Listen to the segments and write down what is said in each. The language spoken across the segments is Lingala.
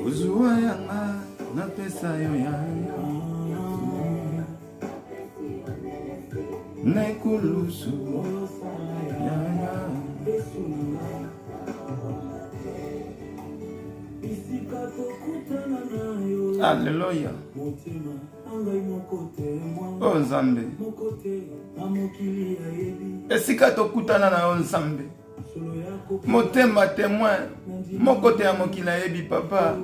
ozwa yanga na pesa yo yanga nekulusu yanga. Alléluia. Oh Nzambe. Esika tokutana na yo Nzambe. Motema témoin. Mon côté à mokila yebi papa.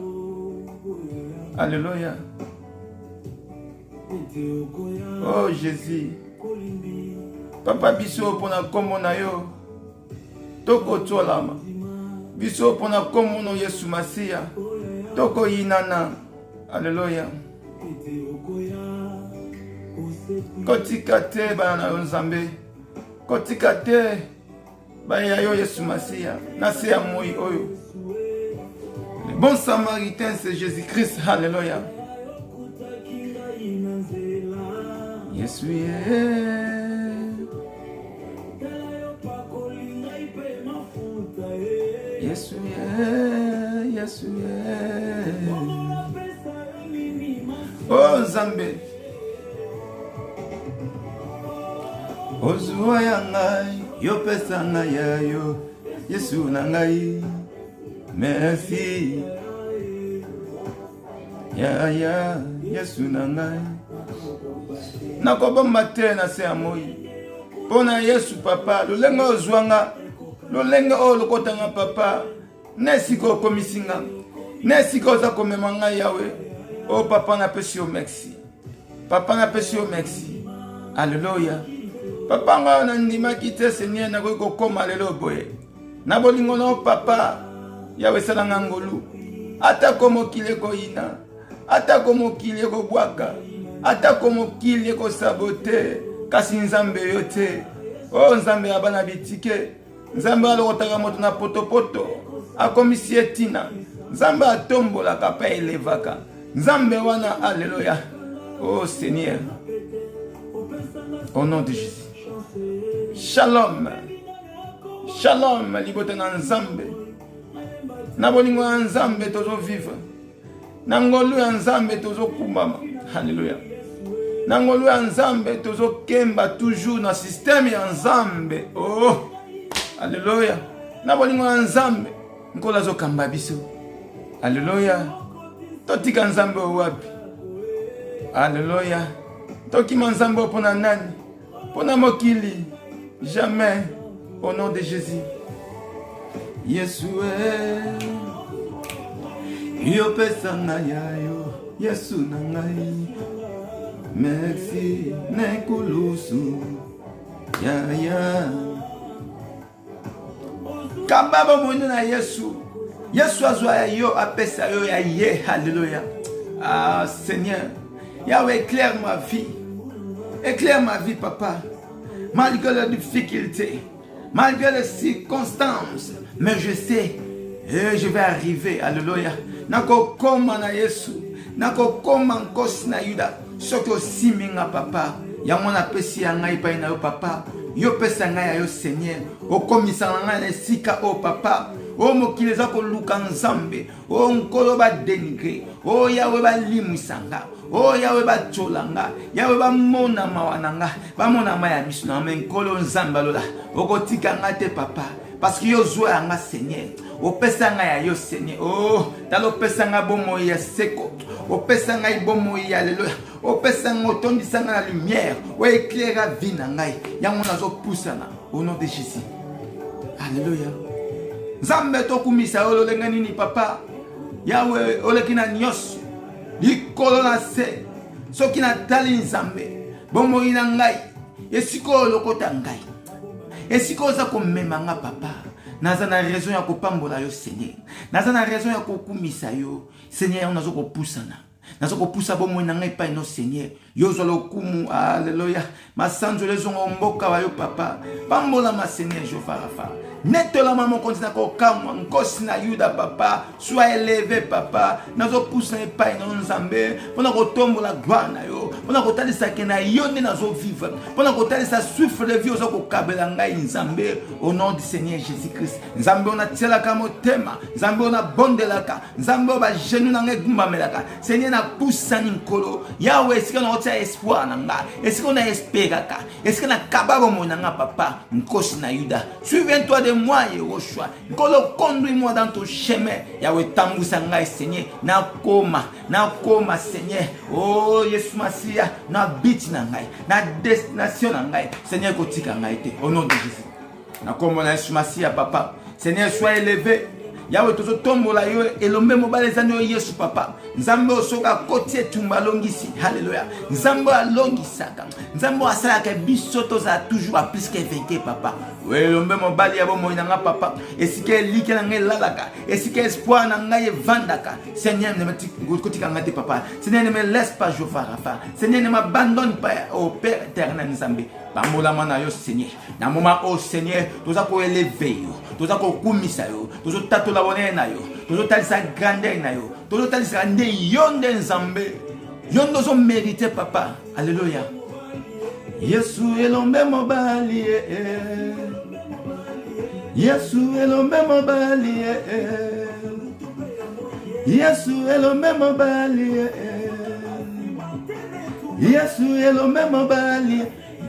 Alléluia. Oh Jésus. Papa biso pona kombo na yo. Toko tolama. Biso pona kombo no Yesu Masia. Toko inana. Alléluia. Kotika te bana yo Nzambe. Kotika te baya yo Yesu Masia. Nase ya moi oyo. Le bon samaritain c'est Jésus-Christ. Alléluia. Yesu Yesu Yesu Oh Nzambe ozwa ya ngai yo pesa ngai ya yo Yesu na ngai merci ya Yesu na ngai nakobomba te na se ya moi pona Yesu papa lolenge ozwanga lolenge o lokotanga papa nesiko komisinga nesiko za komema ngai yawe oh papa na pesi yo merci papa na pesi yo merci alléluia papa nga na ndima kite Seigneur na ko koma lelo boye na bolingo no papa yawe sala ngangolu ata komo kile ko ina ata komo kile ko bwaka ata komo kile ko sabote kasi Nzambe yote oh Nzambe abana bitike Nzambe alokotaka moto na potopoto akomisi etina Nzambe atombola kapa elevaka Nzambe wana alléluia oh Seigneur au nom de Jésus Shalom Shalom libota na Nzambe na bolingo ya Nzambe tozo vivre na ngolu ya Nzambe tozo kumbama alléluia na ngolu ya Nzambe tozo kemba toujours na système ya Nzambe oh alléluia na bolingo ya Nzambe nkola zo kamba biso alléluia totika Nzambe wapi alléluia tokima Nzambe pona nani pona mokili jamais au nom de Jésus Yesu yo pesa ngai yo Yesu na ngai merci nekulusu ya kababa mwenye na Yesu Yesu azwa yo apesa yo ya ye alléluia ah Seigneur Yahweh éclaire ma vie papa malgré les difficultés malgré les circonstances mais je sais je vais arriver alléluia nako koma na Yesu nako koma nkosi na Yuda soko siminga papa ya mwana pesi ya ngai pa na yo papa yo pesa ngai yo Seigneur okomisa ngai na sika o papa o mokili za ko luka Nzambe o nkolo ba denigre o yawe ba limusanga o yawe ba tolanga yawe ba mona mawananga ba mona maya misuna men nkolo Nzambe lola okotika ngate papa parce que yo zoa nga Seigneur o pesa ngai yo Seigneur oh talo pesa nga bomo ya seko o pesa ngai bomo ya alléluia o pesa ngotondi sanga la lumière o éclaira vie na ngai yango nazo pusana au nom de Jésus alléluia Nzambe tokumisa ololenga nini papa yawe olekina nyos likolo na se soki na tali Nzambe bomo ina ngai esiko lokota ngai esiko za komema nga papa naza na raison ya kopambola yo Seigneur naza na raison ya kokumisa yo Seigneur nazo kopusana nazo kopusa bomo na ngai pa no Seigneur yo zo lokumu alléluia masanzo lezo mboka wa yo papa pambola ma Seigneur Jehova Rafa netola maman continue ko kamwa nkosi na Yuda papa sois élevé papa nazo poussa epai na Nzambe pona ko tombola gloire na yo Pona kotalisa ke na yonde nazo vivre. Pona kotalisa souffle de vie ozo kokabela ngai nzambe au nom du Seigneur Jésus-Christ. Nzambe ona tielaka motema, nzambe ona bondelaka, nzambe ba genou na ngai gumbamelaka. Seigneur na poussani nkolo. Yahweh est-ce qu'on a espoir nanga? Est-ce qu'on a espéraka? Est-ce qu'on a kababo monanga papa? Nkosi na Yuda. Souviens-toi de moi Yehoshua. Nkolo conduis-moi dans ton chemin. Yahweh tambousa ngai Seigneur. Na koma Seigneur. Oh Yesu Masia, na bit na ngai, na destination na ngai. Seigneur kotika ngai te au nom de Jésus. Na koma na Yesu Masia papa. Seigneur sois élevé. Yahweh tozo tombola yo elombe mobale zano Yesu papa. Nzambe osoka kotie tumbalongisi. Hallelujah. Nzambe alongisaka. Nzambe asalaka biso toza toujours à plus que 20 papa. Elombe mobali yabo moinanga papa. Esike like na ngai lalaka. Esike espoir na ngai vandaka. Seigneur ne me kotika ngate papa. Seigneur ne me laisse pas Jéhovah Rapha. Seigneur ne m'abandonne pas au Père éternel Nzambe. Pambola mana yo Seigneur. Na moment au Seigneur, toza ko élever yo. Toza ko kumisa yo. Tozo tatola wone na yo. Tozo talisa grandeur na yo. Tozo talisa nde yonde Nzambe. Yondo zo mérité papa. Alléluia. Yesu elombe mobali Yesu elombe mobali Yesu elombe mobali Yesu elombe mobali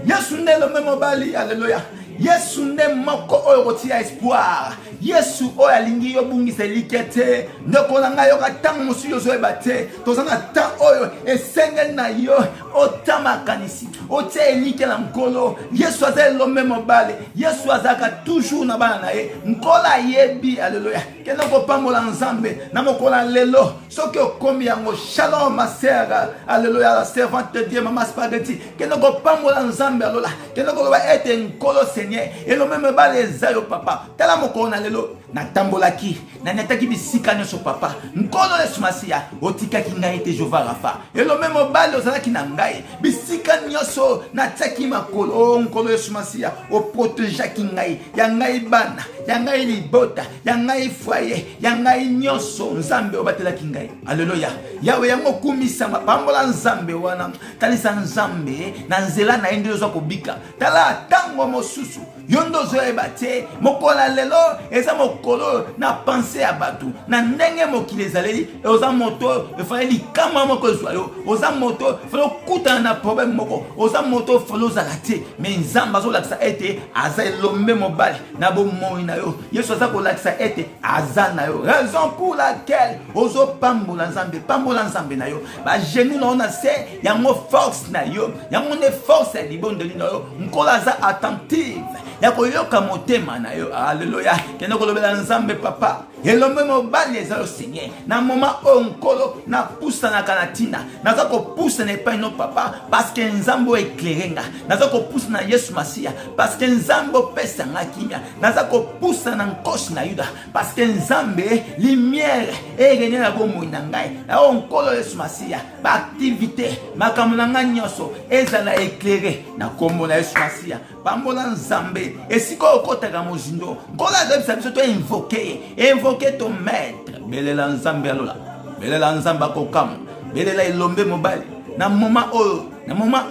Yesu elombe mobali. Alléluia. Yesu ne moko oyo kotia espoir. Yesu oyo alingi yo bungisa likete. Ndoko na ngai yo katang mosu yo zoeba te. Tozana ta oyo esenge na yo otama kanisi. Otie elike na mkolo. Yesu aza elombe mobali. Yesu azaka toujours na bana na ye. Nkola yebi. Alléluia. Kena ko pambola Nzambe na mokola lelo. Soki okomi yango shalom ma sœur. Alléluia la servante de Dieu mama spaghetti. Kena ko pambola Nzambe alola. Kena ko ba ete nkolo et le même balé zayo papa. Tala moko na lelo na tambolaki na netaki bisika nyoso papa. Nkolo Yesu Masia otika ki ngai te Jéhovah Rapha. Et le même balé ozala ki na ngai bisika nyoso na tsaki makolo nkolo Yesu Masia o protéger ki ngai ya ngai bana ya ngai libota ya ngai foyer ya ngai nyoso Nzambe obatela ki ngai. Alléluia. Yawe yango kumisa mapambola Nzambe wana talisa Nzambe na nzela na ende zo kobika. Tala tango mosusu yondo zoeba te mokola lelo eza mokolo na penser ya batu na ndenge mokili ezaleli oza moto efali kama moko zwayo oza moto falo kuta na problème moko oza moto falo zalate mais Nzamba zo lakisa ete aza elombe mobali na bomoi na yo Yesu aza ko lakisa ete aza na yo raison pour laquelle ozo pambola Nzambe na yo ba genou na ona se yango force na yo yango ne force ya libondeli na yo nkola aza attentive ya koyoka motema na yo. Alléluia. Kena kolobela Nzambe papa elombe mobali eza yo Seigneur na moment onkolo na poussa na kanatina naza ko poussa na epai no papa parce que Nzambo éclairenga naza ko poussa na Yesu Masia parce que Nzambo pesa nga kimia naza ko poussa na nkosi na Yuda parce que Nzambe lumière egenya na bomo na ngai na onkolo Yesu Masia ba activité makambo na nga nyoso ezala éclairé na kombo na Yesu Masia pambola Nzambe esiko okotaka mozindo ngola za biso to invoquer ton maître belela Nzambe alola belela Nzambe akokam belela elombe mobali na moment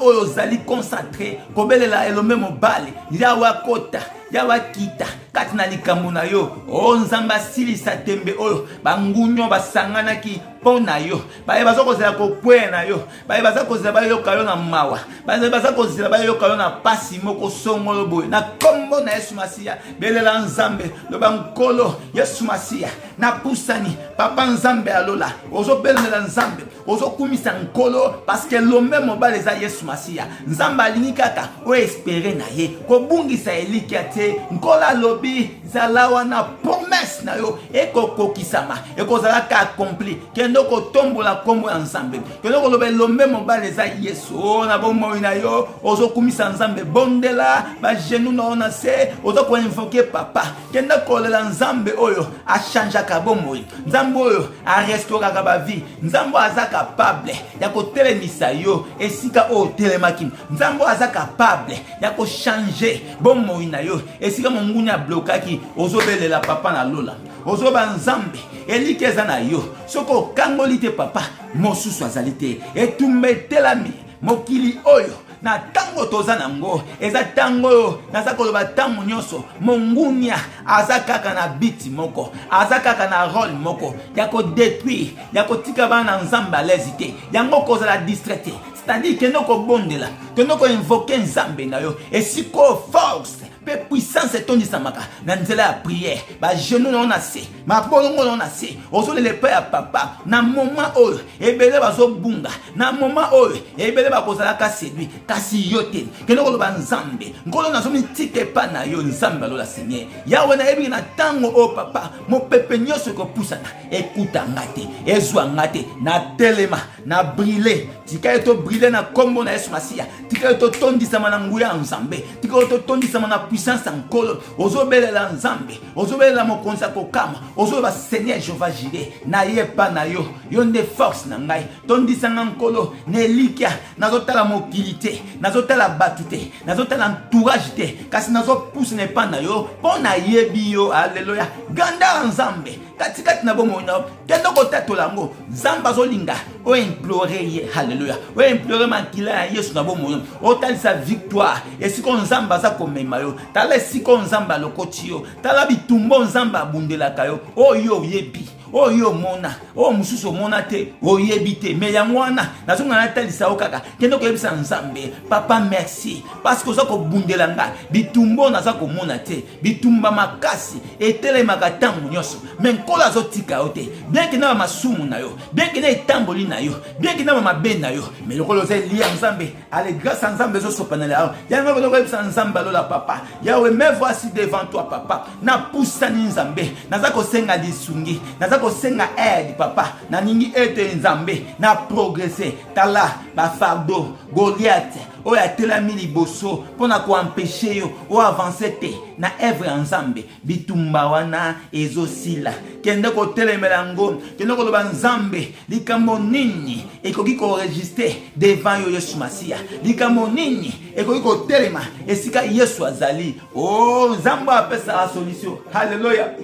oyo zali concentré kobelela elombe mobali yawa kota yawa kita katina likambo na yo o Nzambe asilisa tembe oyo bangunyo basanganaki pona yo baye bazokozela kopwe na yo baye bazakozela bayoka yo na mawa baye bazakozela bayoka yo na pasi moko songolo boye na kombo na Yesu Masia belela Nzambe loba nkolo Yesu Masia na pusani papa Nzambe alola ozo belela Nzambe ozo kumisa nkolo parce que l'homme mobile za Yesu Masia Nzambe alingi kaka o espérer na ye ko bungisa eliki ate nkola lobi zalawa na promesse na yo ekokokisama ekozalaka accompli kendo ko tombola kombo ya Nzambe kendo ko lobe l'homme mobile za Yesu na bomoi na yo ozo kumisa Nzambe bondela ba genou na ona se ozo ko invoquer papa kendo ko lela Nzambe oyo a changer ka bomoi Nzambe oyo a restaurer ka ba vie Nzambe aza capable ya ko telemisa yo esika o telemaki Nzambe aza capable ya ko changer bomoi na yo esika mongunya blokaki ozobelela papa na lola ozoba Nzambe elikeza na yo soko kangoli te papa mosusu azali te etumbetelami mokili oyo na tango toza nango eza tango oyo naza koloba tango nyonso mongunia aza kaka na biti moko aza kaka na rôle moko ya kodétruire ya kotika bana nzambe alezi te yango kozala distrait te, c'est-à-dire kende kobondela kende koinvoke nzambe na yo esiko force pe puissance etondisamaka na nzela ya prière ba genou na ona se ma bolongo na ona se ozolele pe ya papa na moment oyo ebele bazobunga na moment oyo ebele bakozalaka séduit kasi yo te kende koloba nzambe ngolo nazomitike pa na yo nzambe alola Seigneur yawe na yebi na tango o papa mopepe nyonso ekopusana ekuta ngate ezwa ngate na telema na briller tika eto briller na kombo na Yesu Masia tika eto tondisama na nguya nzambe tika eto tondisama na puissance nkolo ozobelela nzambe ozobelela mokonzi kokama ozoba Seigneur Jéhovah Jireh na yepa na yo yo nde force na ngai tondisanga nkolo nelikia nazotala mokilité nazotala batute nazotala entourage te kasi nazopousse ne pa na yo pona yebi yo alleluya ganda nzambe katikati na bomo na kendo kotatola ngo nzamba zolinga o implorer ye haleluya o implorer makila ya Yesu na bomo o talisa victoire esiko nzamba za komema yo tala esiko nzamba lokoti yo tala bitumbo nzamba bundelaka yo o yo yebi o yo mona o mususu mona te o yebite me ya mwana nazonga na talisa okaka kendo ko yebisa nzambe papa merci parce que zako bundela nga bitumbo na zako mona te bitumba makasi etele makatangu nyoso me nkola zotika yo te bien que na masumu na yo bien que na etamboli na yo bien que na mabe na yo me lokolo ze lia nzambe ale grâce à nzambe zo sopana la ya ngoko ko yebisa nzambe alola papa yawe me voici devant toi papa na pusani nzambe nazako senga lisungi nazako senga aide papa na ningi ete nzambe na progresser tala ba fardo Goliath oya telami liboso pona ko empêcher yo o avancer te na œuvre nzambe bitumba wana ezosila kende ko telemela ngo kende ko loba nzambe likambo nini ekoki ko register devant yo Yesu Masia likambo nini ekoki ko telema esika Yesu azali oh nzambe apesa la solution haleluya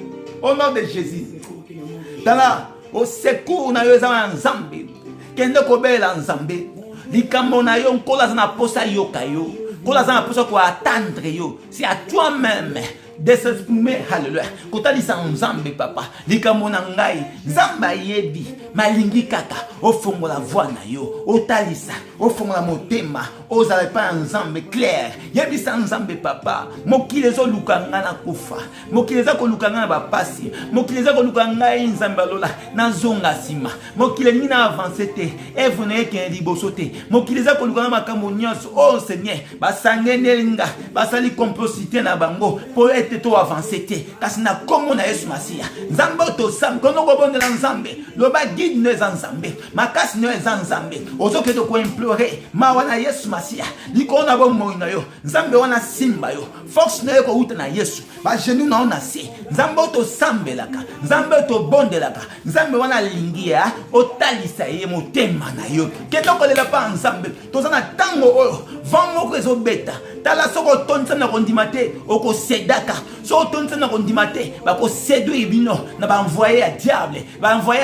au nom de Jésus tala au secours na yo za nzambe kende ko bela nzambe likambo na yo nkola za na posa yoka yo kola za na posa ko attendre yo c'est à toi-même de s'exprimer haleluya kotalisa nzambe papa likambo na ngai nzamba yebi malingi kaka ofongola voix na yo otalisa ofongola motema ozala pa nzambe clair yebisa nzambe papa mokili ezoluka nga na kufa mokili ezakoluka nga na bapasi mokili ezakoluka ngai nzambe alola nazonga nsima mokili elingi na avance te evre na ekende liboso te mokili ezakoluka nga makambo nyonso o Seigneur basangeli nga basali complosité na bango po ete to avance te kasi na kombo na Yesu Masia nzambe otosam kono kobondela nzambe loba guide no eza nzambe makasi no eza nzambe ozokende ko implorer mawa na Yesu Masia likolo na bomoi na yo nzambe wana simba yo force na yo ko uta na Yesu ba genou na ona se nzambe otosambelaka nzambe otobondelaka nzambe wana lingia otalisa ye motema na yo kendo kolela pa nzambe tozana tango oyo vango ko ezobeta tala soko tonsa na kondima te oko sedaka so tonsa na kondima te bako séduire bino na ba envoyer à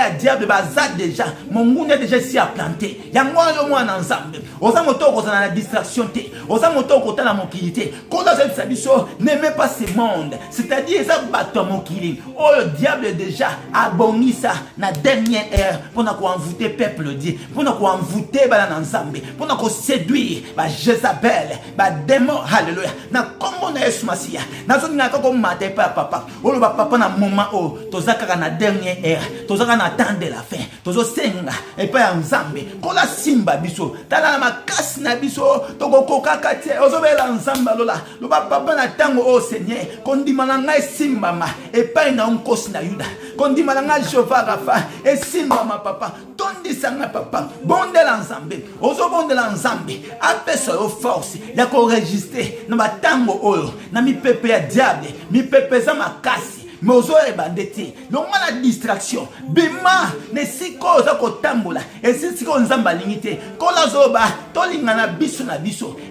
diable baza déjà mongune déjà si a planté yango yo mwana nzambe oza moto ko na distraction te oza moto ko tala mokilité ko da cette biso n'aimez pas ce monde c'est-à-dire ça bato mokili oh le diable déjà abongisa na dernière heure pour na ko envoûter peuple Dieu pour na ko envoûter bala nzambe pour na ko séduire ba Jézabel ba démon haleluya na kombo na Yesu Masia nazo na ko maté pa papa o lo papa na moment o tozaka na dernière heure tozaka na temps de la fin tozo senga et pa nzambe ko la simba biso tala na makasi na biso tokokoka kate ozobela nzamba lola lo papa na tango o Seigneur kondima na ngai simba ma et pa na onkosi na Yuda kondima na ngai Jéhovah Rafa et simba ma papa tondisa na papa bondela nzambe ozobondela nzambe apesa yo force ya ko register na batango oyo na mipepe ya diable mipepe za makasi mozo ebandeti longa na distraction bima ne siko za kotambola esiko nzamba lingite kola zoba tolinga na biso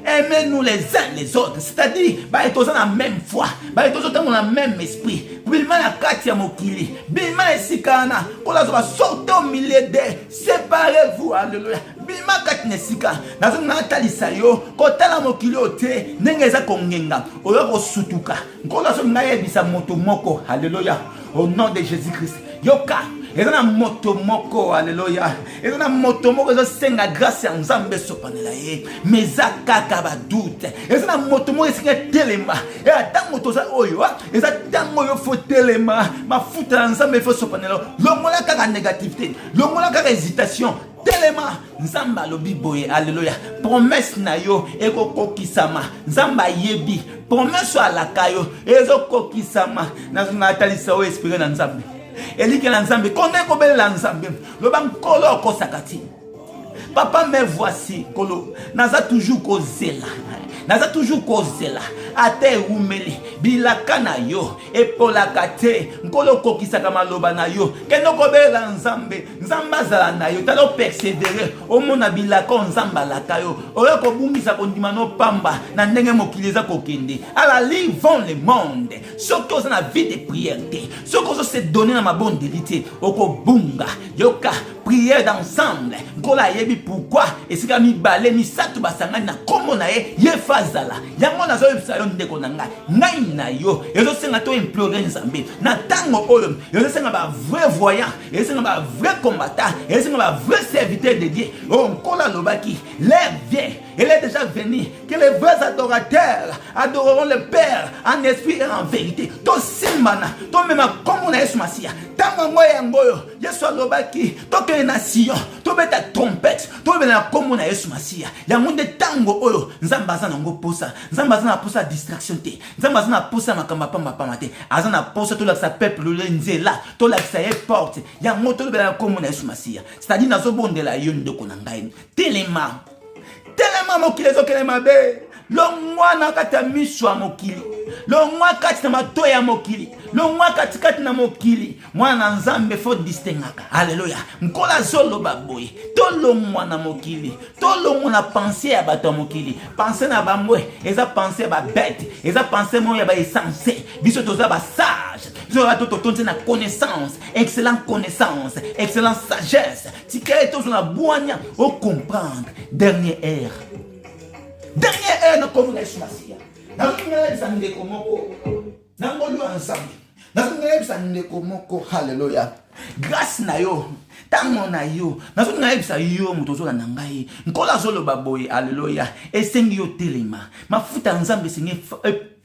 aimez-nous les uns les autres c'est-à-dire ba etoza na même foi ba etoza tango na même esprit bima na kati ya mokili, bima na esikana, kola zoba sortez au milieu d'eux, séparez-vous, alléluia. Bima kati na esika, nazo na talisa yo, kotala mokili ote, ndenge eza kongenga, oyo ko sutuka. Kola zo na yebisa moto moko, alléluia. Au nom de Jésus-Christ. Yoka, ezana moto moko, alléluia. Ezana moto moko zo senga grâce ya Nzambe sopanela ye. Meza kaka ba doute. Ezana moto moko senga telema. E ata moto za oyo, eza tango yo fo telema, mafuta na Nzambe fo sopanela. Longola kaka négativité, longola kaka hésitation. Telema Nzamba lobi boye, alléluia. Promesse na yo eko kokisama. Nzamba yebi. Promesse à la kayo ezo kokisama. Na talisa o espérer na Nzambe. Elike na Nzambe konde ko bele na Nzambe. Loba nkolo ko sakati. Papa me voici kolo. Naza toujours kozela. Naza toujours kozela. Ate umeli bilaka na yo epolaka te nkolo kokisaka maloba na yo keno kobela Nzambe Nzamba zala na yo talo persévérer omona bilaka Nzamba laka yo oyo kobungisa kondima no pamba na ndenge mokili eza kokende ala livons le monde soko oza na vie de prière te soko ozo se donner na mabondeli okobunga yoka prière d'ensemble nkola yebi pourquoi esika mibale misatu basangani na kombo na ye fazala yango nazo yebisa yo ndeko na ngai na yo ezo senga to implorer Nzambe na tango oyo ezo senga ba vrai voyant ezo senga ba vrai combattant ezo senga ba vrai serviteur de Dieu on kola lobaki l'heure vient elle est déjà venue que les vrais adorateurs adoreront le Père en esprit et en vérité to simbana to mema kombo na Yesu Masia tango ngoya ngoyo Yesu lobaki to ke nation to beta trompette to beta kombo na Yesu Masia yango nde tango oyo Nzamba za nango posa Nzamba za na posa distraction te Nzamba za na posa makamba pamba te aza na posa to la sa peuple le nzela to la sa porte yango to beta kombo na Yesu Masia c'est-à-dire nazo bondela yo ndeko na ngai telema mokili ezokele mabe longwa na kati ya miso ya mokili longwa kati na mato ya mokili longwa kati na mokili mwana Nzambe fo distingaka alléluia nkola zoloba boye tolongwa na mokili tolongwa na pensée ya bato ya mokili pensée na bamwe eza pensée ya ba bête eza pensée mo ya ba essence biso toza ba sage biso bato totonze na connaissance excellente sagesse tikere tozo na bwanya au comprendre dernière heure na komo na Yesu Masia na ngela bisa ndeko moko na ngolu Nzambe na ngela bisa ndeko moko haleluya grâce na yo tango na yo na ngela bisa yo mutozola na ngai nkola zolo baboye haleluya esengi yo telema mafuta Nzambe sengi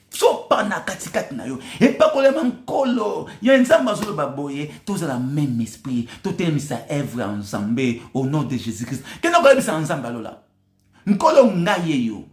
sopa na katikati na yo epakolema nkolo ya Nzambe azoloba boye tozala même esprit totelemisa œuvre ya Nzambe au nom de Jésus-Christ kena koyebisa Nzambe alola nkolo ngai yo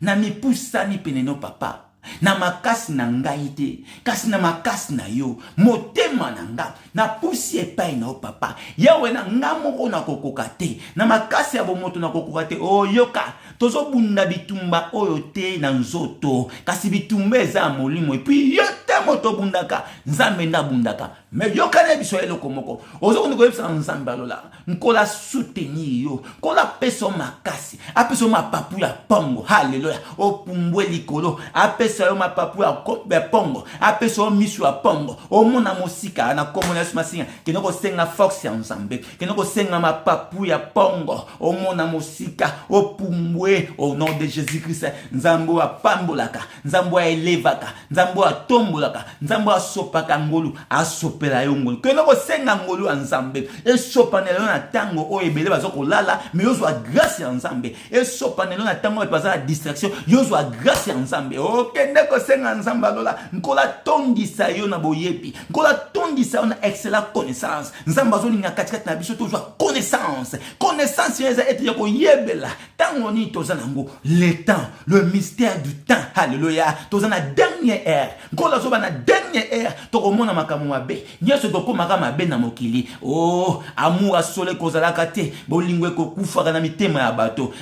na mipusani pene no papa na makasi na ngai te kasi na makasi na yo motema na nga na pusi epai na o papa yawe na nga moko na kokoka te na makasi ya bomoto na kokoka te oyoka tozobunda bitumba oyo te na nzoto kasi bitumba eza molimo epi yo te moto bundaka Nzambe nda bundaka me yoka na biso eloko moko ozokundi koyebisa Nzambe alola nkola soutenir yo kola peso makasi apeso mapapu ya pongo haleluya opumbwe likolo apesa yo mapapu ya pongo apesa yo misu ya pongo omona mosika na komo na Yesu Masia kinoko senga force ya Nzambe kinoko senga mapapu ya pongo omona mosika opumbwe au nom de Jésus-Christ Nzambe apambolaka Nzambe elevaka Nzambe atombolaka Nzambe asopaka ngolu asopela yo ngolu kinoko senga ngolu ya Nzambe esopanela na tango o ebele bazokolala mais yo zwa grâce ya Nzambe esopanela na tango epasa distraction yo zwa grâce ya Nzambe okende ko senga Nzambe alola nkola tondisa yo na boyebi nkola tondisa yo na excellente connaissance Nzambe azolinga katikati na biso tozwa connaissance eza ete yako yebela tango ni toza nango le temps le mystère du temps haleluya toza na dernière heure nkola zoba na dernière heure tokomona makambo mabe nyeso tokomaka mabe na mokili amour asole kozalaka te bolingo ekokufaka na mitema ya bato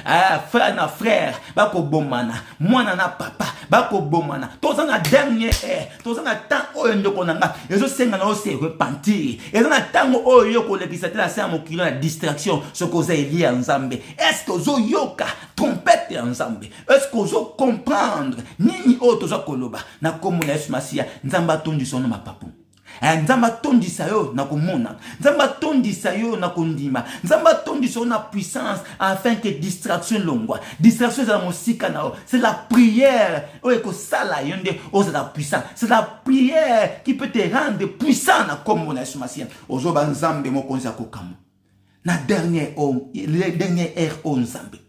frère na frère bakobomana mwana na papa bako bomana toza na dernier air toza na temps oyo ndeko nanga ezo senga na se repentir ezo na tango oyo ko lekisa te na se mokilo na distraction sokoza elie ya nzambe. Est-ce que ozo yoka trompette ya nzambe? Est-ce que ozo comprendre nini oyo toza koloba na kombo na Yesu Masiya? Nzamba tondisa no mapapu, nzamba tondisa yo na komona, nzamba tondisa yo na kondima, nzamba tondisa yo na puissance afin que distraction longwa distraction za mosika na o. C'est la prière oyo ko sala yonde o za puissant. C'est la prière qui peut te rendre puissant na kombo na Yesu Masiya. Ozo ba nzambe mokonzi akokamo na dernier air o nzambe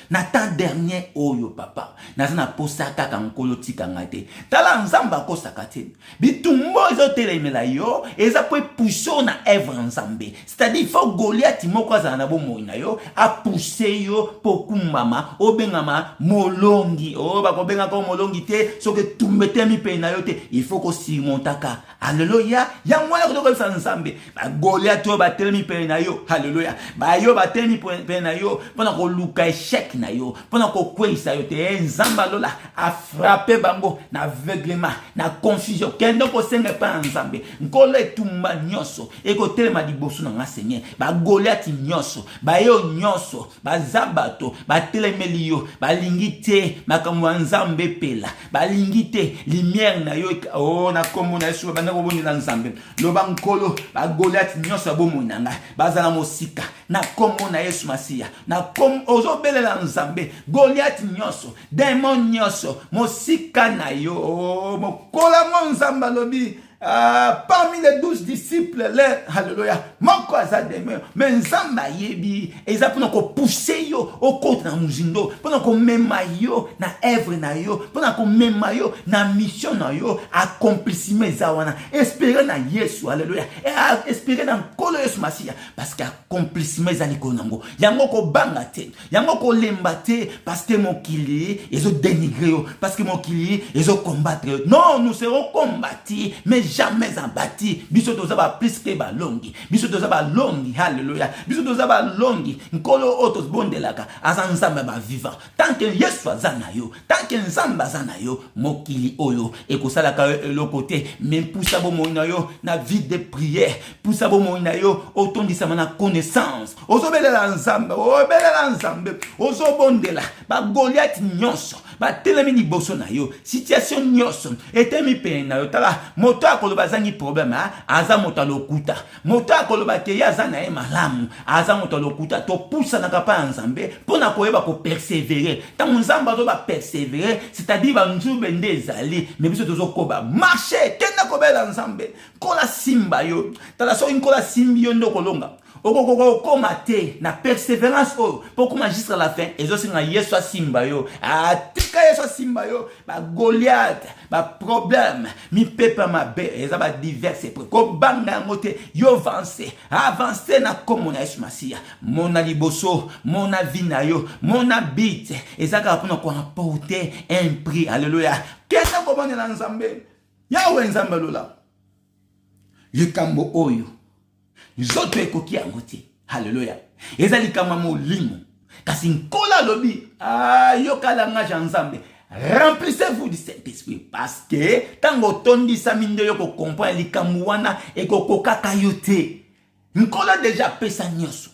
na temps dernier oyo papa nazana posaka kankolo tikanga te tala nzamba kosaka te bitumbo ezo telemela yo eza po pousser na œuvre nzambe. C'est-à-dire il faut Goliath moko azana na bomoi na yo a pousser yo po kumama obengama molongi o bakobenga ko molongi te soki tumbete mi pe na yo te il faut ko surmontaka. Alléluia. Ya mwana ko sa nzambe ba Goliath o ba telemi pe na yo. Alléluia. Ba yo ba telemi pe na yo pona ko luka échec na yo pona ko kwesa yo te nzamba lola a frappé bango na aveuglement na confusion kendo ko senga pa nzambe nkolo etumba nyoso eko telema liboso na Seigneur ba Goliath nyoso ba yo nyoso ba zabato ba telemeli yo ba lingite makamwa nzambe pela ba lingite lumière na yo o na kombo na Yesu bana ko boni na nzambe loba nkolo ba Goliath nyoso bomo nanga bazala mosika na kombo na Yesu Masiya na kom ozo belela nzambe Goliath nyoso demon nyoso mosika na yo mokola mo nzamba lobi parmi les 12 disciples, alléluia, moko azademe, mais nzamba yebi, eza pona ko pousser yo au côté na muzindo, pona ko mema yo na œuvre na yo, pona ko mema yo na mission na yo, accomplissement zawana, espérer na Yesu, alléluia, et espérer na kolo Yesu Masiya, parce que accomplissement zali ko nango, yango ko banga te, yango ko lemba te, parce que mokili ezo dénigrer yo, parce que mokili ezo combattre yo. Non, nous serons combattus, mais jamais en bâti. Biso tozaba plus que balongi. Biso tozaba longi. Alléluia. Biso tozaba longi. Nkolo otos bondelaka. Asa nzamba ba vivant. Tant que Yesu azana yo. Tant que nzamba azana yo. Mokili oyo. Eko salaka le côté. Mais poussa bo moina yo. Na vie de prière. Poussa bo moina yo. Otondisa mana connaissance. Ozo belela nzamba. O belela nzamba. Ozo bondela. Ba Goliath nyonso. Ba telemi ni boso na yo. Situation nyonso. Etemi pe na yo. Tala moto akoloba zangi problème aza moto lokuta moto akoloba ke ya zana e malamu aza moto lokuta to poussa na kapa nzambe pona koyeba ko persévérer tant nzamba zo ba persévérer c'est-à-dire ba nzube ndezali mais biso tozo koba marcher kenda ko bela nzambe kola simba yo tala so inkola simbi yo ndoko longa okoko komate na persévérance pour comment jusqu'à la fin ezo singa Yesu simba yo tika Yesu simba yo ba Goliath ba problème mi pepa mabe eza ba diverses ko banga ngote yo avancer na comme na Yesu Masiya mona liboso mona vina yo mona bit ezaka pona ko apporter un prix. Alléluia. Kesa ko bana na nzambe yawe nzambe lola likambo oyo zoto ekoki yango te. Alléluia. Ezali kama molimo kasi nkola lobi yokala nga nzambe remplissez-vous du Saint-Esprit parce que tango tondi saminde yoko comprendre likambo wana ekokokaka yo te nkola déjà pesa nyoso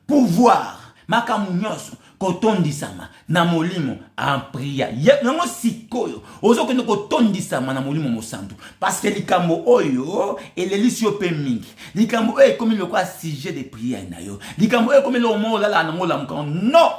pouvoir makamu nyoso kotondisama na molimo en prière yango sikoyo ozokende kotondisama na molimo mosantu parce que likambo oyo elelisi yo pe mingi likambo oyo comme le quoi sujet de prière na yo likambo oyo comme le mo la na ngola mko non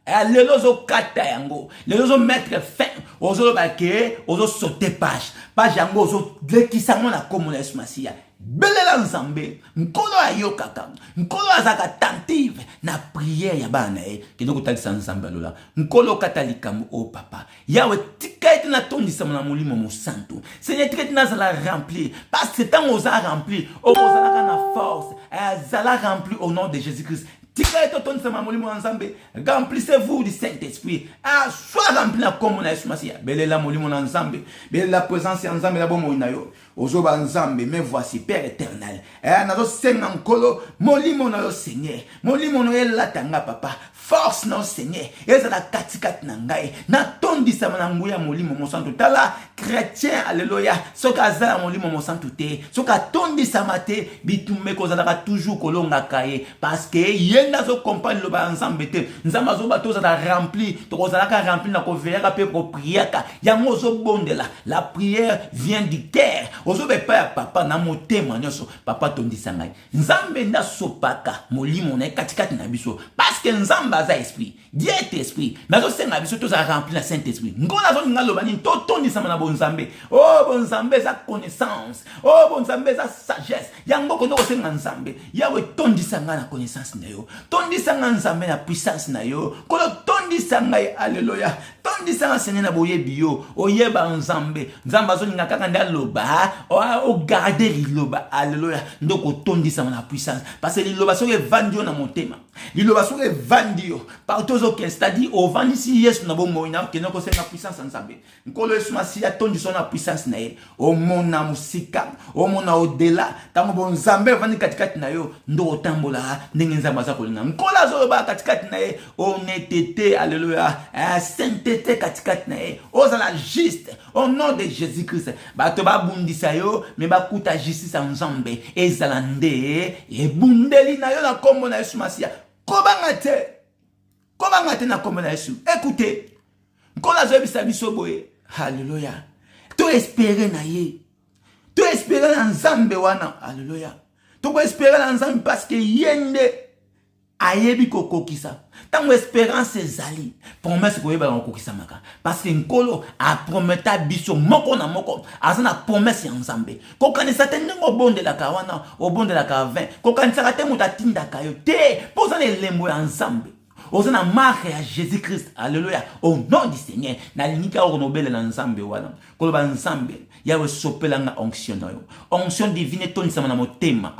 les ozo kata yango les ozo mettre fin ozo baké ozo sauter page yango ozo lekisamo na comme na Yesu Masiya belela nzambe nkolo ayokaka nkolo azaka attentive na prière ya bana kendo kotalisa nzambe lola nkolo katalikambo o papa yawe tikaite na tondisa na molimo mosantu Seigneur tikaite na zala remplir parce que tant oza remplir ozalaka na force azala remplir au nom de Jésus-Christ tika eto tondisa molimo na nzambe, remplissez-vous du Saint-Esprit. Sois rempli na kombo na Yesu Masiya. Belela molimo na nzambe, belela présence ya nzambe na bomo na yo. Ozoba nzambe, mais voici Père éternel. Nazo senga nkolo, molimo na yo Seigneur. Molimo na yo latanga papa. Force na Seigneur. Ezala katikati na ngai. Na tondisa na nguya molimo mo santo. Tala chrétien, alléluia. Soka azala molimo mo santo te. Soka tondisa mate bitume ko zala toujours kolonga kaye parce que yenda zo compagne lo ba nzambe te. Nzamba zo bato za rempli, to ko zala ka rempli na ko vera pe ko priaka. Yango zo bondela. La prière vient du cœur. Ozo be pa papa na motema nyoso papa tondisa ngai. Nzambe nda sopaka molimo na katikati na biso parce que nzamba za esprit. Dieu est esprit. Mais zo senga biso to za rempli na Saint-Esprit. Ngona zo ngalo bani to tondisa na bonzambe. Oh bonzambe za connaissance. Oh bonzambe za sagesse. Yango ko no senga nzambe. Yawe tondisa nga na connaissance na yo. Tondisa nga nzambe na puissance na yo. Ko tondisa ngai alléluia. Tondisa nga Seigneur na boyebi yo. Oyeba nzambe. Nzamba zo ninga kaka nda loba. O garder liloba alléluia. Ndoko tondisa na puissance parce que liloba so evandi na motema. Liloba so evandi yo. Partout au c'est-à-dire au vandi si Yesu na bomo ina ke noko senga puissance nzambe. Nkolo Yesu Masiya tondisa na puissance na ye. O mona musika, o mona odela. Tango bon nzambe vandi katikati na yo ndo tambola ndenge nzamba za kolinga. Nkola zo ba katikati na ye honnêteté alléluia. Sainteté katikati na ye. Ozala juste au nom de Jésus-Christ. Bato ba bundisa yo me ba kuta justice nzambe ezala nde e bundeli na yo na kombo na Yesu Masiya. Kobanga te na kombo na Yesu. Écoutez. Nkola zo bisa biso boye. Alléluia. To espérer na ye. Tu espérer en Nzambe wana. Alléluia. Tu peux espérer en Nzambe parce que yende ayebi kokokisa. Tango espérance ezali. Promesse ko yeba kokokisa maka. Parce que nkolo a prometa biso moko na moko. Azana promesse ya Nzambe. Kokanisa te ngo bonde la kawana, o bonde la ka 20. Kokanisa te mutatinda kayo te. Posana lembo ya Nzambe. Osana marque à Jésus-Christ. Alléluia. Au nom du Seigneur. Na linika onobele na Nzambe wana. Koloba Nzambe. Yawe sopela nga onction na yo. Onction divine tonisama na motema.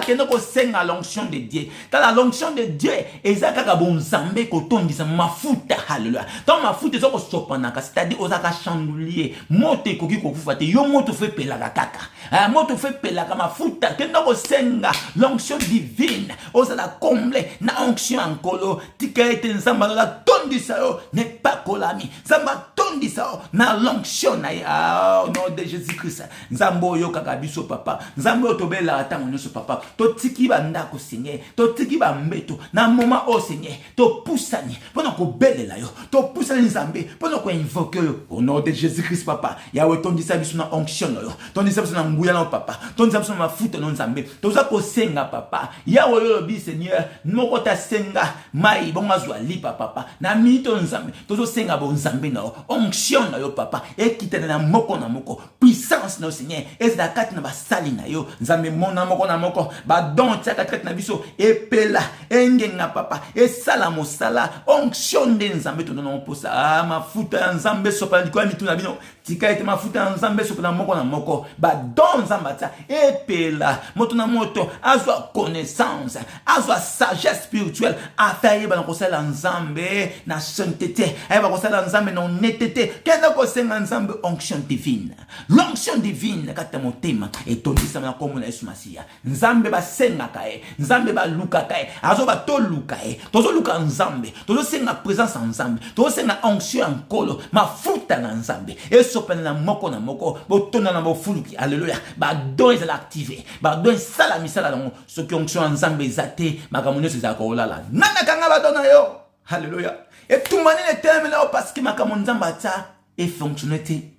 Keno ko senga l'onction de Dieu. Tala l'onction de Dieu. Ezaka ka bon Nzambe ko tondisa mafuta. Alléluia. Tant mafuta ezoko sopanaka. C'est-à-dire osaka chandelier. Mote koki ko kufate. Yo moto fe pelaka kaka. Moto fe pelaka mafuta. Keno ko senga l'onction divine. Osala comble na onction ankolo. Ete nzamba la tondisa yo n'est pas kolami. Nzamba tondisa yo na l'onction na ya au nom de Jésus-Christ. Nzambo yo kaka biso papa. Nzambo to bela atango nyoso papa. To tiki ba ndako Seigneur. To tiki ba mbeto na moment au Seigneur. To poussani pendant ko belela yo. To poussani nzambe pendant ko invoque yo au nom de Jésus-Christ papa. Yawe tondisa biso na onction yo. Tondisa biso na nguya na papa. Tondisa biso na mafuta na nzambe. Toza ko senga papa. Yawe yo bi Seigneur. Moko ta senga mai azwa lipa papa na mito nzambe tozo senga bo nzambe na onction na yo papa ekitana na moko puissance na Seigneur ezala kati na basali na yo nzambe mona moko na moko ba don tsaka kati na biso epela engenga papa esala mosala onction de nzambe to na posa mafuta ya nzambe sopa ndiko ya mitu na bino tika ete mafuta ya nzambe sopa na moko ba don nzamba tsa epela moto na moto azwa connaissance azwa sagesse spirituelle affaire ba kosala nzambe na sainteté ayeba kosala nzambe na honnêteté kenda kosenga nzambe onction divine l'onction divine kata motema etondisa na kombo na Yesu Masiya nzambe basengaka ye nzambe balukaka ye azo batoluka ye tozo luka nzambe tozo senga présence en nzambe tozo senga onction nkolo mafuta na nzambe esopena na moko botona na bofuluki alléluia ba don ezala activé ba don sala misala na ce qui onction nzambe ezate makamunyo seza kolala nana kanga ba dona yo alléluia et tout manine terme là parce que makamunyo nzamba ta et fonctionnalité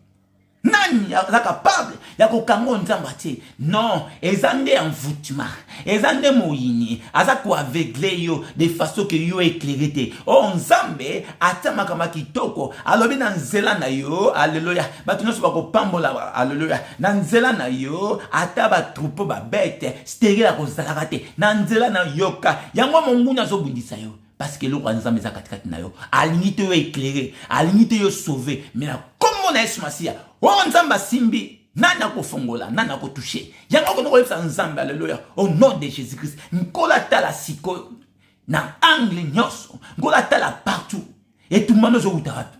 nani ya capable ya kokango nzamba te non ezande envoûtement ezande moyini aza ko aveugle yo de façon que yo éclairé te o nzambe atama kama kitoko alobi na nzela na yo alléluia batuno so ko pambola alléluia na nzela na yo ata ba troupeau ba bête stérile ko zalaka te na nzela na yoka yango monguna zo bundisa yo parce que le roi nzambe za katikati na yo alingi te yo éclairé alingi te yo sauvé mais na comme na Yesu Masiya o nzamba simbi nana ko fongola nana ko toucher yango ko no ko nzambe alléluia au nom de Jésus-Christ nkola tala siko na angle nyonso ngola tala partout et tout le monde zo utarapi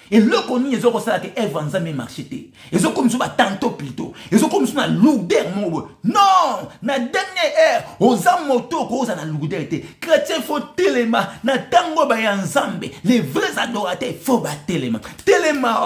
et le koni ezo ko sala ke evanzame marché te ezo comme so ba tanto plutôt ezo comme so na lourdeur mo non na dernière heure oza moto ko oza na lourdeur te chrétien faut telema na tango ba ya nzambe les vrais adorateurs faut ba telema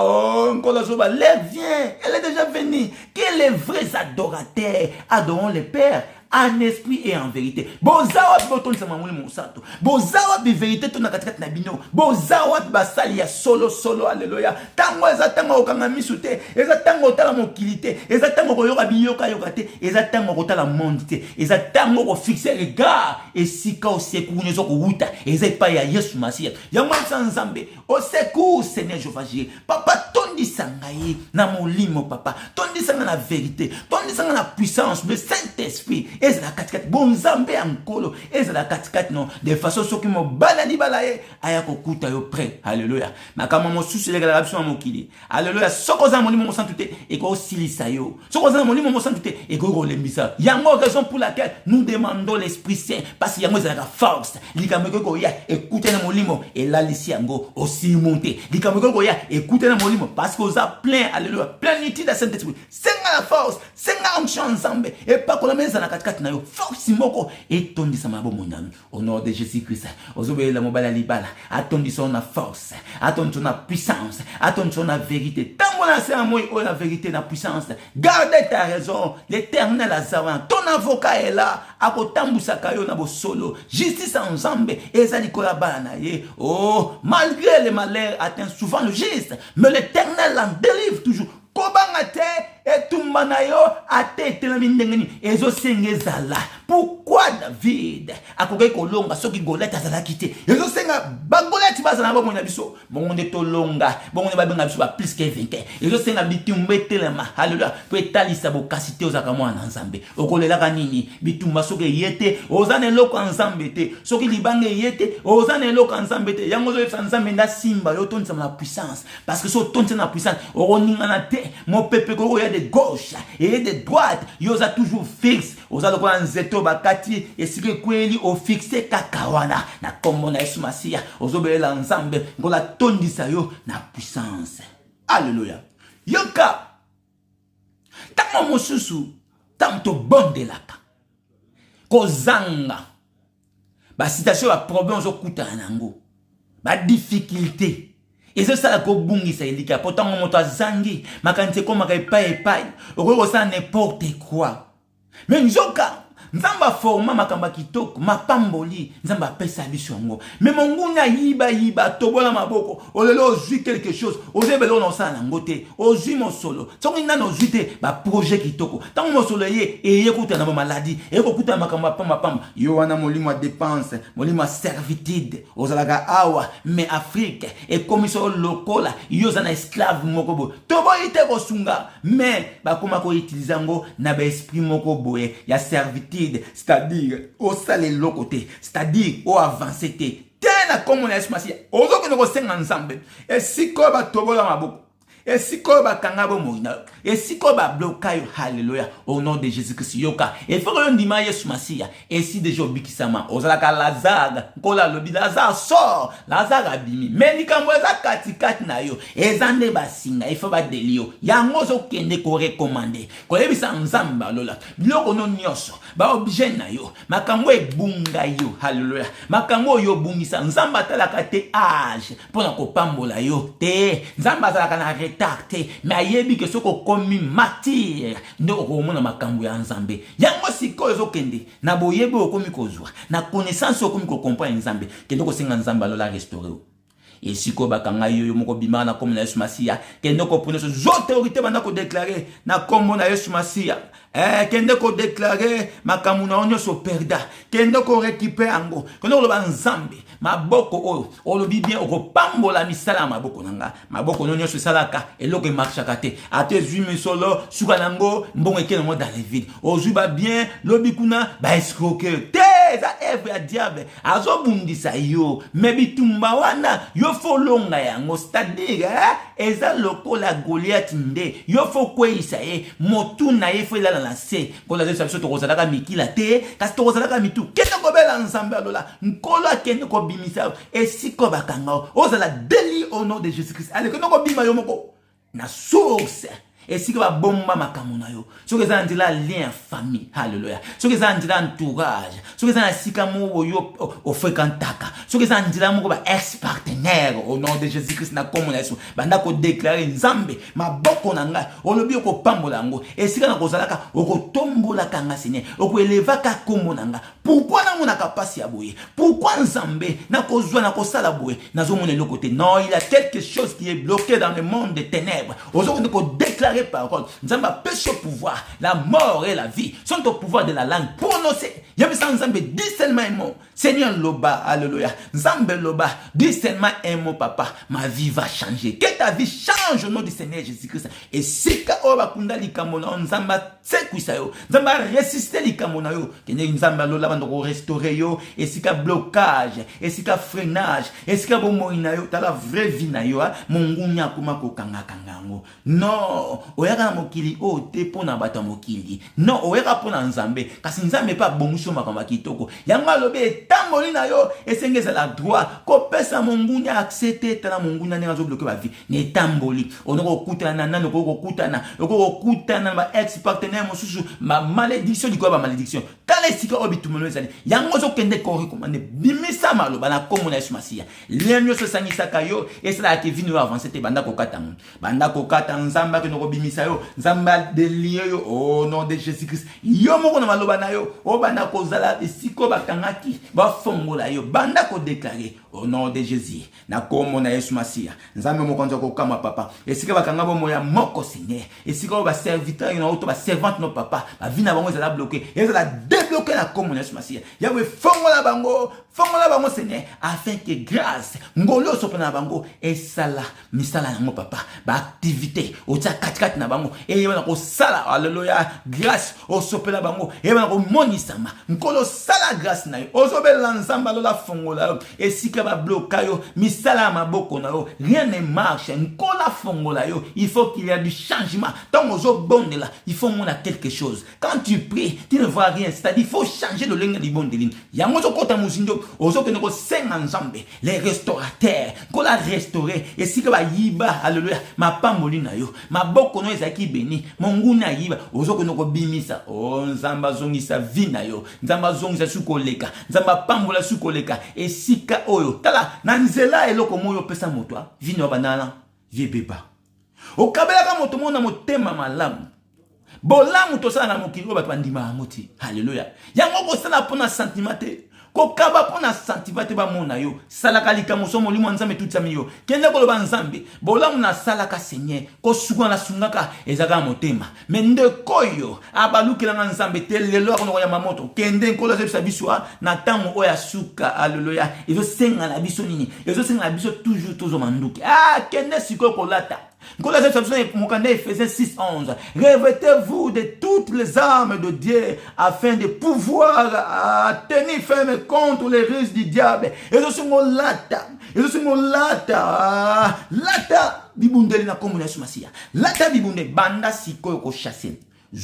oh ngola zo ba l'heure vient elle est déjà venue que les vrais adorateurs adorons le Père en esprit et en vérité. Bozawa boton sama muli musato. Bozawa bi vérité to na katikati na bino. Bozawa basali ya solo alléluia. Tango eza tango okanga misute, eza tango otala mokilité, eza tango koyoka biyoka yokate, eza tango kotala mondité, eza tango ko fixer regard et sika o secours nezo ko wuta, eza pa ya Yesu Masia. Yango nzambe, au secours Seigneur Jéhovah Jireh. Papa tondi sangai na molimo papa. Tondi sanga na vérité, tondi sanga na puissance, le Saint-Esprit. Et c'est la katikati bonzambe ankolo et c'est la katikati non de façon soki mo balani balaye ayako kuta yo prêt alléluia makama mo susu le la biso mokili alléluia soko za molimo mo santute et ko silisa yo soko za molimo mo santute et ko lembisa yango raison pour laquelle nous demandons l'Esprit Saint parce que yango c'est la force likameko ko ya écoutez na molimo et là lisi yango aussi monter likameko ko ya écoutez na molimo parce que oza plein alléluia plénitude de Saint-Esprit c'est la force c'est la onction ensemble et pas ko la mesa na katikati na yo force moko etondisa mabo monami au nom de Jésus-Christ ozobela mobala libala atondisa na force atondisa na puissance atondisa na vérité tango na c'est moi o la vérité na puissance garde ta raison l'Éternel azava ton avocat est là akotambusa kayo na bosolo justice ensemble ezali kola bana ye oh malgré les malheurs atteint souvent le juste mais l'Éternel en délivre toujours kobanga te etumba na yo ate telemi ndengeni ezo sengezala pourquoi David akokai kolonga soki Goliath azalaki te ezo senga ba Goliath bazala ba mona biso bongo nde tolonga bongo ne ba benga biso ba plus que 20 ezo senga bitumba telema haleluya po etalisa bokasite ozaka mwana nzambe okolelaka nini bitumba soki yete ozane loko nzambe te soki libange yete ozane loko nzambe te yango zo nzambe nda simba yo tonisa la puissance parce que so tonisa na puissance oroningana te mon peuple ko ya de gauche et de droite yoza toujours fixe oza lokola nzeto bakati esike kweli o fixe kakawana na kombo na Yesu Masia ozobelela nzambe ngola tondisa yo na puissance alléluia yoka tango mosusu tanto bondelaka kozanga ba situation ba problème ozokutana nango ba difficulté et c'est ça ko bungisa elika pourtant moto azangi makanise ko maka epai okoko ça n'importe quoi mais nzoka nzamba forma makamba kitoko mapamboli nzamba pesa biso ngo mais monguna yiba tobola maboko olelo ozui quelque chose ozebelo no sana ngote ozui mosolo tongi nano ozute ba projet kitoko tango mosolo ye eyekuta na maladie ekokuta makamba pamba yo wana molimo dépense molimo servitude ozalaka awa mais Afrique et commission lokola yo zana esclave mokobo toboyite kosunga mais bakoma ko utiliser ngo na ba esprit mokobo ya servitude c'est-à-dire au salé l'autre côté, c'est-à-dire au avancé tena comme on a esmassi ozo que nous senga ensemble et si ko ba tobola maboko et si ko ba kangabo moina et si ko ba blokayo hallelujah au nom de Jésus-Christ yoka et faut que on dima Yesu Masia et si déjà obikisama ozala ka Lazare kola lobi Lazare sort Lazare abimi mais ni kambo za katikati na yo ezande basinga il faut ba delio yango zo kende ko recommander ko lebisa nzamba lola biloko no nyoso ba objet na yo makambo ebunga yo hallelujah makambo yo bungisa nzamba talaka te âge pona ko pambola yo te nzamba talaka na retardé mais ayebi que soko komi martyr ndo okomona makambo ya nzambe yango sikoyo zokende na boyebi okomi kozwa na connaissance okomi ko comprendre nzambe kende ko senga nzamba lola restaurer et siko bakanga yo moko bima na komona Yesu Masia kende ko pone zo autorité bana ko déclarer na komona Yesu Masia kende ko déclarer makambo na onyo so perda kende ko récupérer ango kende ko loba nzambe maboko oyo olobi bien okopambola misala maboko nanga maboko no nyonso salaka eloko marchaka te ate zui misolo suka nango mbongo ekene mo dans les vides ozuba bien lobi kuna ba escroquer te eza evre ya diable azobundisa yo me bitumba wana yo fo longa yango c'est-à-dire eza lokola Goliath nde yo fo kweisa ye motu na ye fo elala na se kola zesu biso tokozalaka mikila te kasi tokozalaka mitu kende kobela nzambe alola nkolo akende kobimisa esiko bakanga ozala deli au nom de Jésus-Christ ale kende kobima yo moko na source esika babomba makambo na yo soki eza nzela lien ya famille halleluya soki eza nzela entourage soki eza na sika moko yo ofréquentaka soki eza nzela moko ba ex partenaire au nom de Jésus-Christ na kombo na Yesu banda ko déclarer nzambe maboko na ngai olobi okopambola yango esika na kozalaka okotombolaka nga Seigneur okoelevaka kombo na nga pourquoi namonaka pasi ya boye pourquoi nzambe na kozwa na kosala boye nazomona eloko te non il y a quelque chose qui est bloqué dans le monde des ténèbres ozokende ko déclarer parole nzambe apèse au pouvoir la mort et la vie sont au pouvoir de la langue prononcée yebisa nzambe dis seulement un mot Seigneur loba alléluia nzambe loba dis seulement un mot papa ma vie va changer que ta vie change au nom du Seigneur Jésus-Christ et sika oba kunda likambo na nzambe tsekwisa yo nzambe résister likambo na yo kenye nzambe lola bando ko restaurer yo et sika blocage et sika freinage et sika bomoi na yo ta la vraie vie na yo mongunya kuma ko kanga kangango non oyaka na mokili o te pona bata mokili non oyaka pona nzambe kasi nzambe pa bongisho makamba kitoko yanga lobe tamboli na yo esengeza la droit ko pesa mongunya accepter tala mongunya nenga zo bloquer ba vie ne tamboli onoko kutana nano ko kutana ba ex partenaire mosusu ma malédiction diko ba malédiction kale sika obitumelo ezali yango zo kende ko recommander bimisa maloba na komo na Yesu Masiya lenyo so sangisa kayo esala ke vino avancer te banda ko kata nzamba ke no bimisa yo nzamba de lié yo au nom de Jésus-Christ yo moko na maloba na yo o banda ko zala esiko bakangaki ba fongola yo banda ko déclarer au nom de Jésus na komo na Yesu Masiya nzambe moko nzo ko kama papa esika bakanga bo moya moko Seigneur esika ba serviteur no auto ba servante no papa ba vina bango ezala bloqué ezala débloquer la komo na Yesu Masiya yawe fongola bango Seigneur afin que grâce ngolo sopena bango esala misala yango papa ba activité o tsa katikati na bango e yeba na ko sala alléluia grâce o sopela bango yeba na ko monisama ngolo sala grâce na yo ozobela nzamba lola fongola yo esika ba bloka yo misala maboko na yo rien ne marche ngola fongola yo il faut qu'il y a du changement tant ozobondela il faut mona quelque chose quand tu pries tu ne vois rien c'est-à-dire il faut changer le lenga di bondeline yango zo kota muzindo ozokende ko senga nzambe les restaurateurs ko la restaurer esika ba yiba alléluia mapamboli na yo maboko no ezaki beni monguna yiba ozokende ko bimisa o nzamba zongisa vie na yo nzamba zongisa sukoleka nzamba pambola sukoleka esika oyo tala na nzela eloko moyo pesa moto vino banana vie beba okabelaka moto mona motema malamu bolamu tosala na mokili oyo bato bandima yango ti halleluya yango kosala mpona sentiment te kokaba pona sentiment te bamona yo salaka likambo so molimo nzambe tutami yo kende koloba nzambe bolamu na salaka Seigneur kosuka na sungaka ezaka motema me ndeko yo abalukela nzambe te lelo akono ya mamoto kende nkolo zebisa biso na tango oya suka haleluya ezo senga na biso nini ezo senga na biso toujours tozo manduki kende siko kolata Nkolo zebisa biso mokanda Ephésiens 6:11 revêtez-vous de toutes les armes de Dieu afin de pouvoir tenir ferme contre les ruses du diable. Ezo singo lata bibundeli na kombo na Yesu Masiya lata bibunde banda sikoyo ko chasser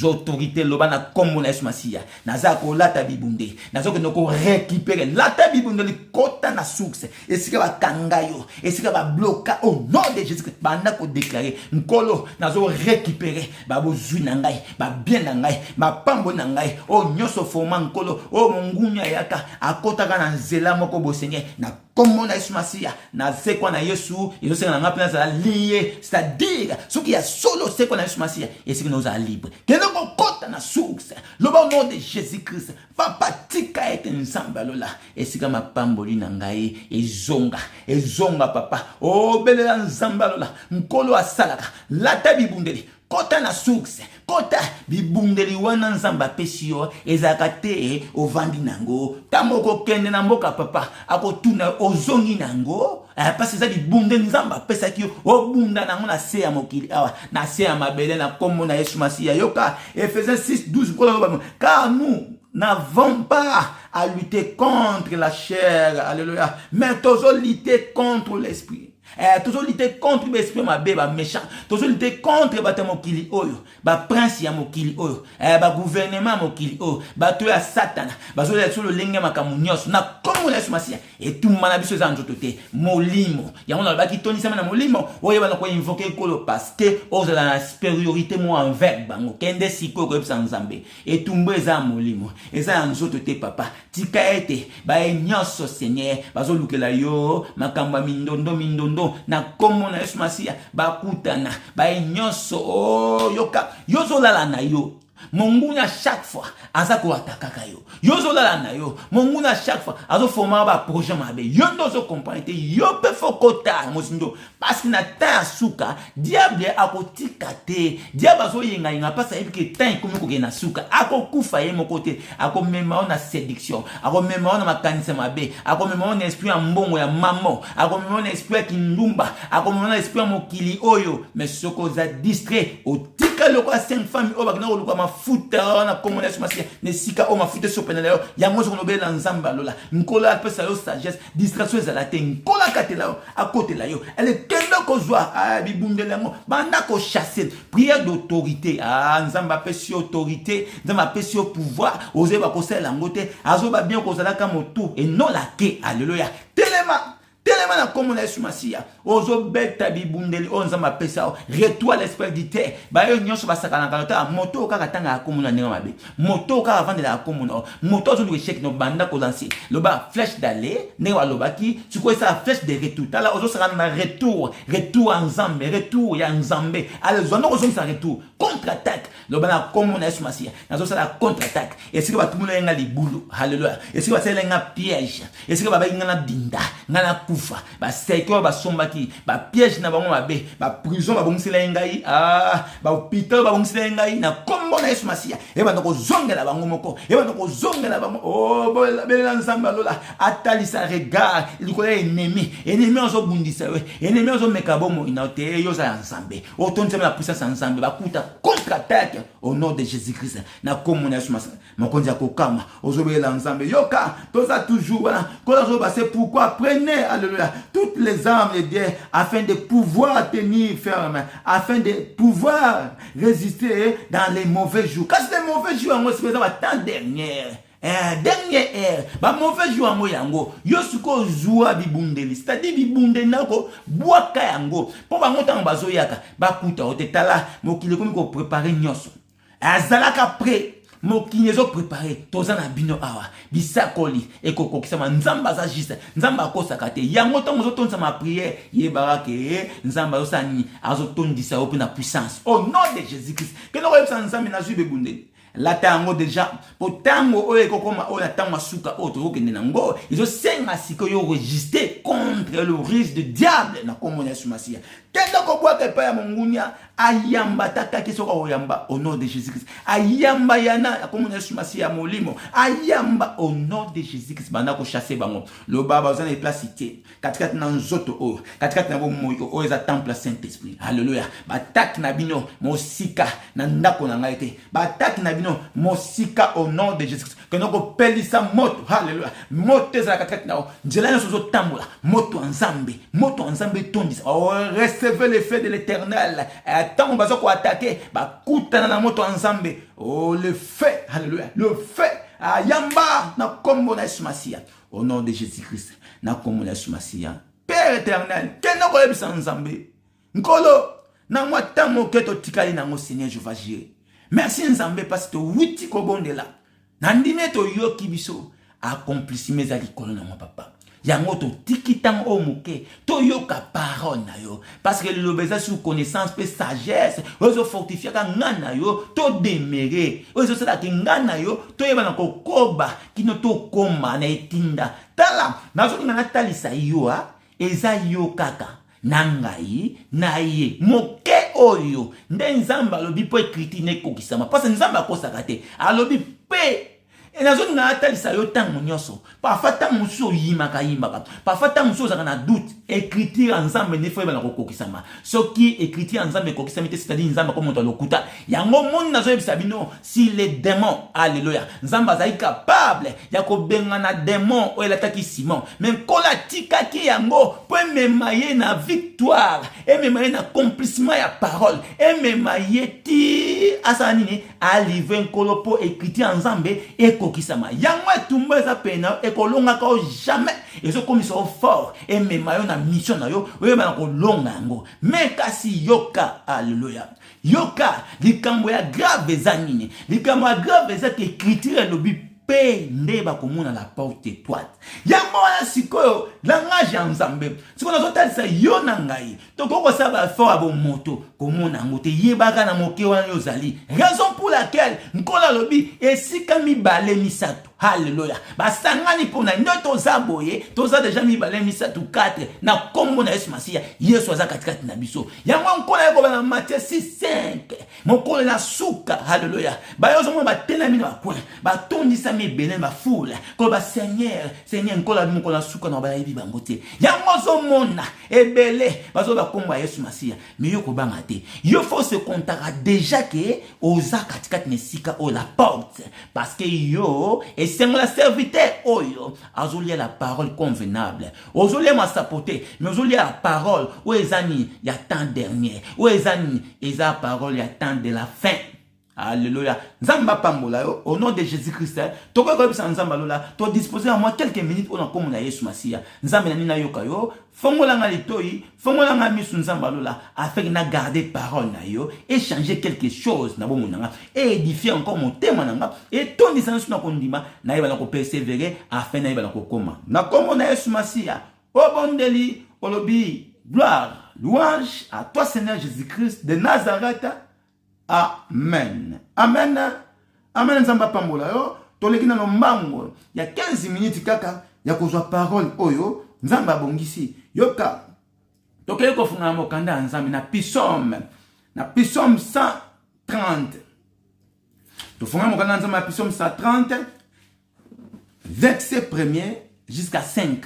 autorité loba na kombo na Yesu Masiya naza ko lata bibunde nazo ko noko récupérer lata bibunde li kota na source esika ba kangayo esika ba bloka au nom de Jésus banda ko déclarer nkolo nazo récupérer ba bozui na ngai ba bien na ngai ba pambo na ngai o nyoso foma nkolo o mungunya yaka akota kana nzela moko bo Seigneur na kombo na Yesu Masiya na sekwa na Yesu ezo senga na ngapena za lié c'est-à-dire ce qui a solo sekwa na Yesu Masiya esika nous a libre kendo ko kota na source loba au nom de Jésus-Christ papa tika ete nzamba lola esika mapamboli na ngai ezonga papa o belela nzamba lola nkolo asalaka lata bibundeli kota na source kota bibundeli wana nzamba pesio ezaka te ovandi nango tamoko kende na mboka papa akotuna ozongi nango parce que bibundeli nzamba pesa ki obunda nango na se ya mokili awa na se ya mabele na kombo na Yesu Masiya yoka Ephésiens 6:12 car nous n'avons pas à lutter contre la chair, alléluia, mais toujours lutter contre l'esprit. Toujours lutter contre l'esprit mabe ba méchant, toujours lutter contre ba mokili oyo, ba prince ya mokili oyo, ba gouvernement mokili oyo, ba to ya satana, ba zo ya solo lenge makamunyoso na komo na sumasia et tout mana biso za nzoto te molimo. Ya mona ba ki toni sama na molimo, oyo ba na ko invoquer kolo parce que oza la supériorité mo envers bango, kende siko ko ebisa nzambe, et tumbo eza molimo, eza nzoto te papa, tika ete ba nyoso Seigneur, ba zo lukela yo makamba mindondo na komo na Yesu Masia bakutana ba nyonso yoka yozolala na yo monguna chaque fois azako atakaka yo yozolala na yo monguna chaque fois azo former ba projet mabe yondo zo comprendre yo pe fokota mosindo parce que na ta suka diable akotika te diable azo yenga pasa ebike tan komi ko na suka akokufa ye mokote akomema na séduction akomema na makanisa mabe akomema na esprit ya mbongo ya mamo akomema na esprit ya kindumba akomema na esprit ya mokili oyo mais soko za distrait otika loko 5 famille o bakina ko mafuta na komo na sumasia ne sika o mafuta so penaleo ya mozo konobe na nzamba lola nkola pesa yo sagesse distraction za la te nkola katela à côté la yo elle kendo ko zwa bibundela mo banda ko chasser prière d'autorité nzamba pesi autorité nzamba pesi pouvoir oser ba ko sela ngote azo ba bien ko zala ka moto et non la ke alléluia telema na komo na Yesu Masia ozo beta bibundeli onzamba pesa retour à l'esprit du terre ba yo nyonso basakana kanota moto kaka tanga akomo na ndenge mabe moto kaka vandela akomo na moto zo le chèque no banda ko lancer loba flèche d'aller ne wa lobaki tu ko ça flèche de retour tala ozo sakana na retour ensemble retour ya nzambe ale zono ko ça retour contre-attaque loba na komo na Yesu Masia nazo sala contre-attaque et si ba tumula nga libulu haleluya et si ba sala nga piège et si ba nga na dinda ngana kufa ba seko ba sombaki ba piège na bango mabe ba prison ba bongsela ngai ba hôpital ba bongsela ngai na kombo na Yesu Masia e ba ndoko zongela bango moko e ba ndoko zongela bango bela nzamba lola atalisa regard ilikola ennemi ozo bundisa we ennemi ozo mekabomo inaote yo za nzambe otonze la puissance nzambe ba kuta contre-attaque au nom de Jésus-Christ na kombo na Yesu Masia makonzi akokama ozo bela nzambe yoka toza toujours voilà kola zo ba c'est pourquoi prenez alléluia toutes les armes de Dieu afin de pouvoir tenir ferme, afin de pouvoir résister dans les mauvais jours. Quand c'est les mauvais jours, on se fait la dernière heure, ba mauvais jours yango yango yo suko zua bibundeli c'est-à-dire bibunde nako boaka yango po bango tanga bazo yaka bakuta otetala mokile komi ko préparer nyonso azalaka prêt mokini ezo préparé toza na bino awa bisakoli ekoko kisama nzamba za juste nzamba akosaka te yango tongo zo tonza ma prière yebara ke nzamba osani azo tondisa ope na puissance au nom de Jésus-Christ que no yebsa nzambe na zube bunde la tango déjà pour tango o ekokoma o la tango suka o to kende nango izo senga siko yo résister contre le risque de diable na komona sumasia kendo ko bwa ke pa ya mongunya ayamba takaki soka oyamba au nom de Jésus-Christ ayamba yana komona sumasia molimo ayamba au nom de Jésus-Christ banda ko chasser bango le baba zana placité katikati na nzoto o katikati na bomoyo o eza temple Saint-Esprit alléluia batak na bino mosika na ndako na ngai te batak na bino mosika au nom de Jésus-Christ que nous pelisa moto alléluia moto za katikati na njela nyo sozo tambola moto nzambe tondisa o recevez le feu de l'Éternel tant bazo ko attaquer ba kutana na moto nzambe oh le feu alléluia le feu ayamba na kombo na Yesu Masia au nom de Jésus-Christ na kombo na Yesu Masia Père éternel keno ko yebisa nzambe nkolo na mwa tamo keto tikali na mo Seigneur Jéhovah Jireh. Merci nzambe parce que witi ko bondela nandine to yoki biso accomplissime mes alikolo na mo papa yango to tikitang o muke to yoka parole na yo parce que le beza sur connaissance pe sagesse ozo fortifier ka ngana yo to demere ozo sala ki ngana yo to yeba na kokoba kino to koma na etinda tala nazo ngana talisa yo eza yo kaka nangai na ye moke oyo nde nzamba alobi po ekriti ne kokisama parce que nzamba akosaka te alobi pe Et na zone na atalisa yo tango nyonso. Parfois tango muso yimaka. Parfois tango muso zaka na doute. Écriture ensemble ne faut ba na kokokisama. Soki écriture ensemble kokisama c'est-à-dire nzamba comme on lokuta. Yango mon na zo bisabino si les démons, alléluia. Nzamba zai capable ya ko benga na démon o elataki Simon. Même kola tika ki yango pour me mailler na victoire et me mailler na accomplissement ya parole et me mailler ti asanini a livrer nkolo po écriture ensemble et kokisama. Yango etumba za pena e kolonga ko jamais. Et ce comme ils sont forts et me mailler na mission na yo, we ba ko longa ngo. Mais kasi yoka, alléluia. Yoka likambo ya grave zanini. Likambo ya grave za écriture lobi pe ndeba komona la porte étroite. Yango ya sikoyo langage ya nzambe. Sikoyo nazotalisa yo na ngai. Tokoko saba fort abo moto komona ngote yebaka na moke wana yozali. Raison pour laquelle nkola lobi esika mibale misato. Alléluia. Basangani pona ndoto zaboye, toza déjà mibale misatu 4 na kombo na Yesu Masiya. Yesu aza katikati na biso. Yango nkola yako na Matthieu 6:5. Mokolo na suka. Alléluia. Ba yozo mo batena mino akwa. Ba tondisa mi benen ba foule. Ko ba Seigneur nkola moko na suka na ba yebi bangote. Yango zo mona ebele bazo ba kombo ya Yesu Masiya. Mais yo ko banga te. Yo faut se contacter déjà que oza katikati na sika o la porte parce que yo et c'est la serviteur oyo azolia la parole convenable ozolia ma sapoter mais ozolia la parole ou ezani ya temps dernier ou ezani eza parole ya temps de la fin. Alléluia. Nzamba pambola yo au nom de Jésus-Christ. Toko ko bisa nzamba lola to disposer à moi quelques minutes on a comme na Yesu Masiya. Nzamba na yoka yo fongola nga litoi fongola nga misu nzamba lola afin na garder parole na yo et changer quelque chose na bomo nanga et édifier encore mon thème nanga et ton licence na kondima na yeba na ko persévérer afin na yeba na ko koma. Na comme na Yesu Masiya o bondeli olobi gloire louange à toi Seigneur Jésus-Christ de Nazareth. Amen. Amen. Amen. Nzamba pambola yo. Toleki na lombango. Ya 15 minutes kaka. Ya kozwa parole oyo. Nzamba bongisi. Yoka. Tokeye kofunga mokanda nzambe na psaume. Na psaume 130. Tofunga mokanda nzambe na psaume 130. Verset 1er jusqu'à 5.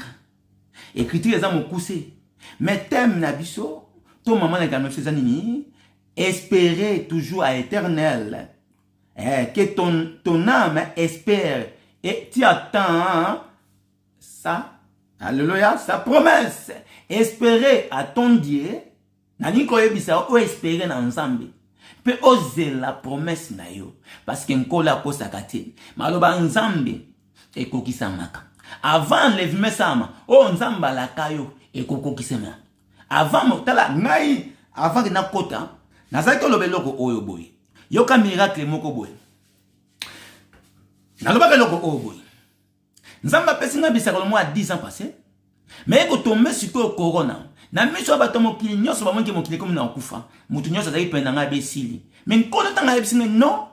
Écriture eza mokuse. Mais thème na biso. To maman na gamé feza nini. Espérer toujours à l'éternel. Que ton âme espère. Et tu attends ça. Alléluia. Sa promesse. Espérer à ton Dieu. Nani ko yebisa o espérer na nzambe. Pe oser la promesse na yo. Parce que nkola ko sakate. Maloba nzambe ekokisamaka. Avant levime sama. O nzamba la kayo ekokokisema. Avant motala ngai. Avant que na kota. Nazaki lobeloko oyo boy. Yoka miracle moko boy. Nalobaka loko oyo boy. Nzamba pesi nga bisaka le mois 10 ans passé. Mais ko tombe siko corona. Na miso ba tomo kili nyoso ba monki mokili comme na okufa. Mutu nyoso zaki penda nga besili. Mais nkono tanga yebisine non.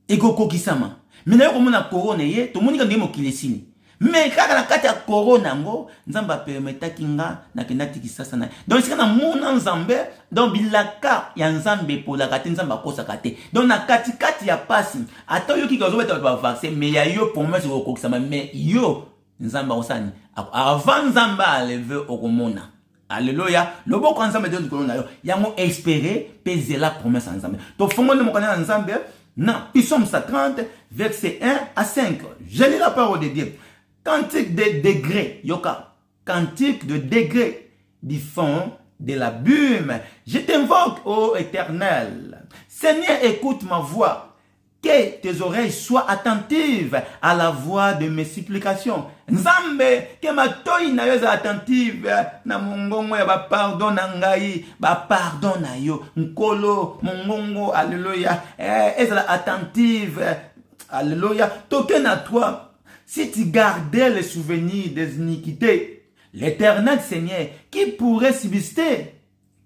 Eko kokisama. Mina yoko mona corona ye to monika ndimo mokili sili. Mais kaka na kati ya corona ngo nzamba permeta kinga na kendaki kisasa na donc sika na mona nzambe donc bilaka ya nzambe pola kati nzamba kosa kate donc na kati ya pasi ata yo kika zobeta ba vaccin mais ya yo promesse ko kokisama mais yo nzamba osani avant nzamba lever okomona. Alléluia. Le bon nzambe de kolona yo yango espérer peser la promesse nzambe to fongo le mokana nzambe na psaume 130 verset 1 à 5. Je lis la parole de Dieu. Cantique de degrés, yoka. Cantique de degrés du fond de la brume. Je t'invoque, ô Éternel. Seigneur, écoute ma voix. Que tes oreilles soient attentives à la voix de mes supplications. Nzambe, que ma toi na yo attentive na mongongo ya ba pardon na ngai, ba pardon na yo. Nkolo, mongongo, alléluia. Ezala attentive, alléluia. Token à toi. Si tu gardais les souvenirs des iniquités, l'Éternel Seigneur, qui pourrait subsister?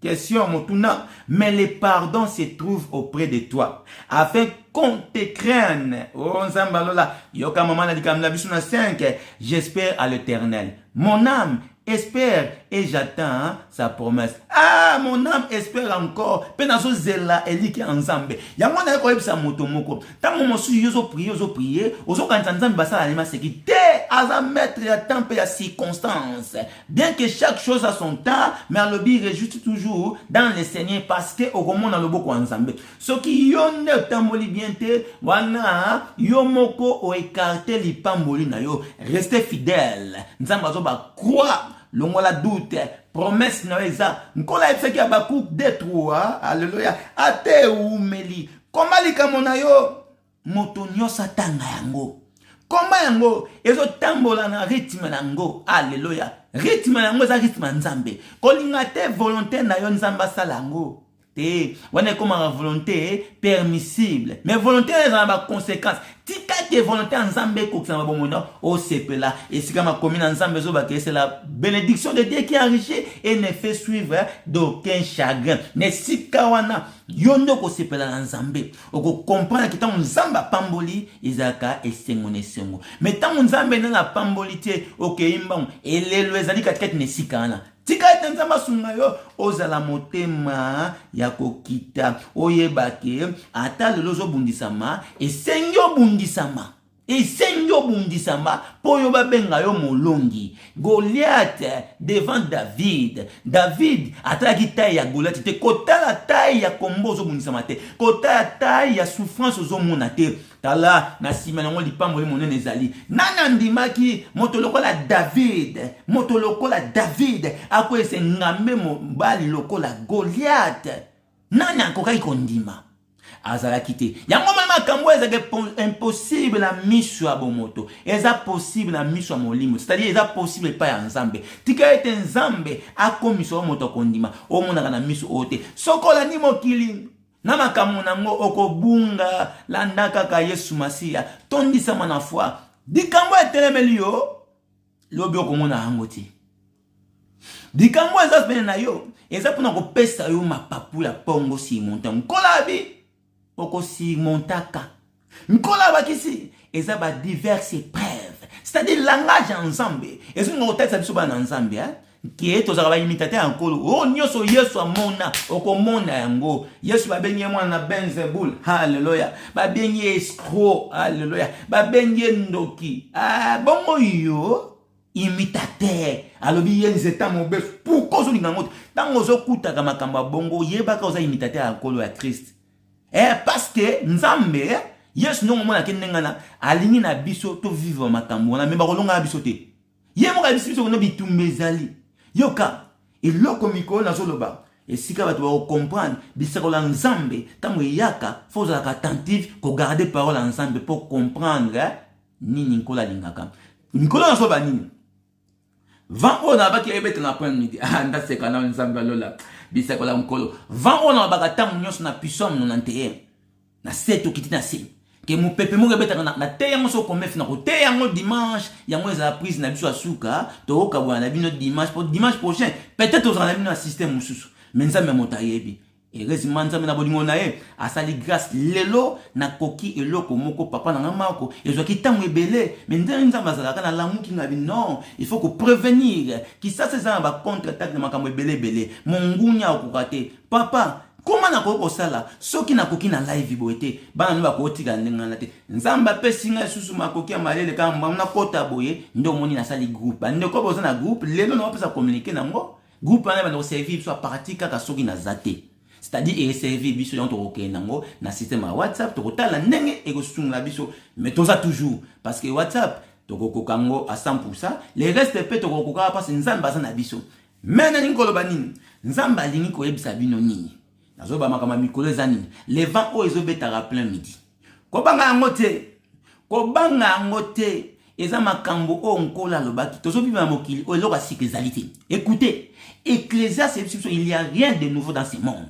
question motuna, mais le pardon se trouve auprès de toi, afin qu'on te craigne. Oh, Nzambalola, yoka maman la dikamla bisuna 5, j'espère à l'Éternel. Mon âme espère et j'attends sa promesse. Ah, mon âme espère encore. Penazo zela elike ensemble. Yango na ko ebisa moto moko. Tango mosu yozo prier, ozo kanta nzambe basa alima seki te aza mettre ya temps et ya circonstance. Bien que chaque chose a son temps, mais alobi réjouit toujours dans le Seigneur parce que okomona loboko ensemble. Soki yonde tamboli bien te wana yo moko o écarter li pamboli na yo. Restez fidèle. Nzambe azo ba croire longola doute promesse na eza nkola efeki abaku détruire alléluia ate umeli koma likamona yo moto nyosa tanga yango koma yango ezo tambola na rythme nango alléluia rythme nango za rythme nzambe kolinga te volonté na yo nzamba salango te wana koma volonté permissible mais volonté na ba conséquence tika te volonté nzambe ko kisama bomona o sepela et si kama komina nzambe zo ba que c'est la bénédiction de Dieu qui enrichit et ne fait suivre d'aucun chagrin ne sika wana yondo ko sepela nzambe oko comprendre que tant nzamba pamboli izaka esengone sengo mais tant nzambe na pamboli te okeyimba elelo ezali katikati ne sika na tika ete nzamba sunga yo ozala motema ya kokita oyebake ata lelo ozobundisama esengi obundisama esengi obundisama po yo babenga yo molongi. Goliath devant David atalaki taille ya Goliath te kotala taille ya kombo ozobundisama te kotala taille ya souffrance ozomona te tala na sima nango lipambo monene ezali nana ndimaki moto lokola David ako ese ngambe mobali lokola Goliath nani akokai kondima azalaki te yango mama makambo ezake impossible na miso ya bomoto eza possible na miso ya molimo c'est-à-dire eza possible pa ya nzambe tika ete nzambe akomiso moto kondima omonaka na miso ote sokola ni mokili na makambo nango okobunga landaka ka Yesu Masiya tondisama na foi dikambo etelemeli yo lobi okomona yango te dikambo eza pene na yo eza pona kopesa yo mapapu ya pongo si monta nkola bi oko si montaka nkola bakisi eza ba diverses épreuves c'est-à-dire langage ensemble ezo ngotesa biso bana ensemble qui est aux arabes imitateur encore oh nyoso Yesu amona okomona yango Yesu babengi mwana Benzebul haleluya babengi escroc haleluya babengi ndoki bongo yo imitateur alobi yenze tamo be pourquoi zo lingango tango zo kutaka makamba bongo yebaka oza imitateur akolo ya Christ parce que nzambe Yesu no mona kenengana alingi na biso to vivre makambo na meba kolonga biso te yemo ka biso no bitumbezali yoka eloko mikolo na zoloba esika bato ba comprendre bisako la nzambe tango yaka faut être attentif ko garder parole ensemble pour comprendre nini nkola lingaka nkola na soba nini van ona ba ki ebete na point midi anda se kana nzambe lola bisako la nkolo van ona ba ka tango nyos na puissance 91 na 7 okiti na 6 que mon peuple mo rebeta na te yango so komef na ko te yango dimanche yango eza prise na biso asuka to ka bwana bino dimanche pour dimanche prochain peut-être on a bino système mususu mais nzambe motayebi et heureusement nzambe na bolingo na ye asali grâce lelo na koki eloko moko papa na ngamako ezwaki tango ebele mais nzambe azalaka na lamuki na non il faut que prévenir qui ça c'est ça ba contre attaque de makambo ebele mongunya okukate papa comment na koko sala soki na koki na live boete bana no bakotika ndengana te nzamba pesinga susu makoki ya malele kamba na kota boye ndo moni na sali groupe bande ko boza na groupe lelo no pesa communiquer nango groupe na bande servir soit partie kaka soki na zate c'est-à-dire servir biso yon to okena nango na système ya WhatsApp to kotala ndenge e ko sunga biso mais toza toujours parce que WhatsApp to kokango à 100% les restes pe to kokoka parce nzamba za na biso mais na ngolo banini nzamba lingi ko ebisa bino nini nazoba makama mikolo ezani les vents o ezobetaka plein midi kobanga yango te eza makambo o nkola lobaki tozobiba mokili o eloka sikizalité écoutez Ecclésiaste il y a rien de nouveau dans ce monde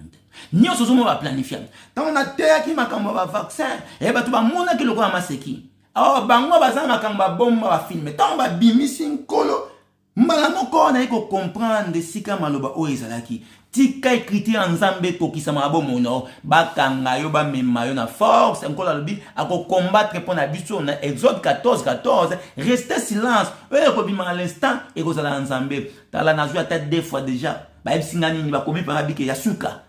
nyonso zomo ba planifier tant on a teki makambo ba vaccin e ba to ba mona ki lokola maseki bango baza makambo ba bomba ba filme tant ba bimisi nkolo mbala moko na ko comprendre sika maloba o ezalaki tika écriture en Nzambe kokisama abomono bakanga yo ba mema yo na force encore lobi ako combattre pour na biso na Exode 14:14 restez silence e ko bima à l'instant et ko sala Nzambe tala na zua tête deux fois déjà ba ebsingani ni ba komi pa bike ya suka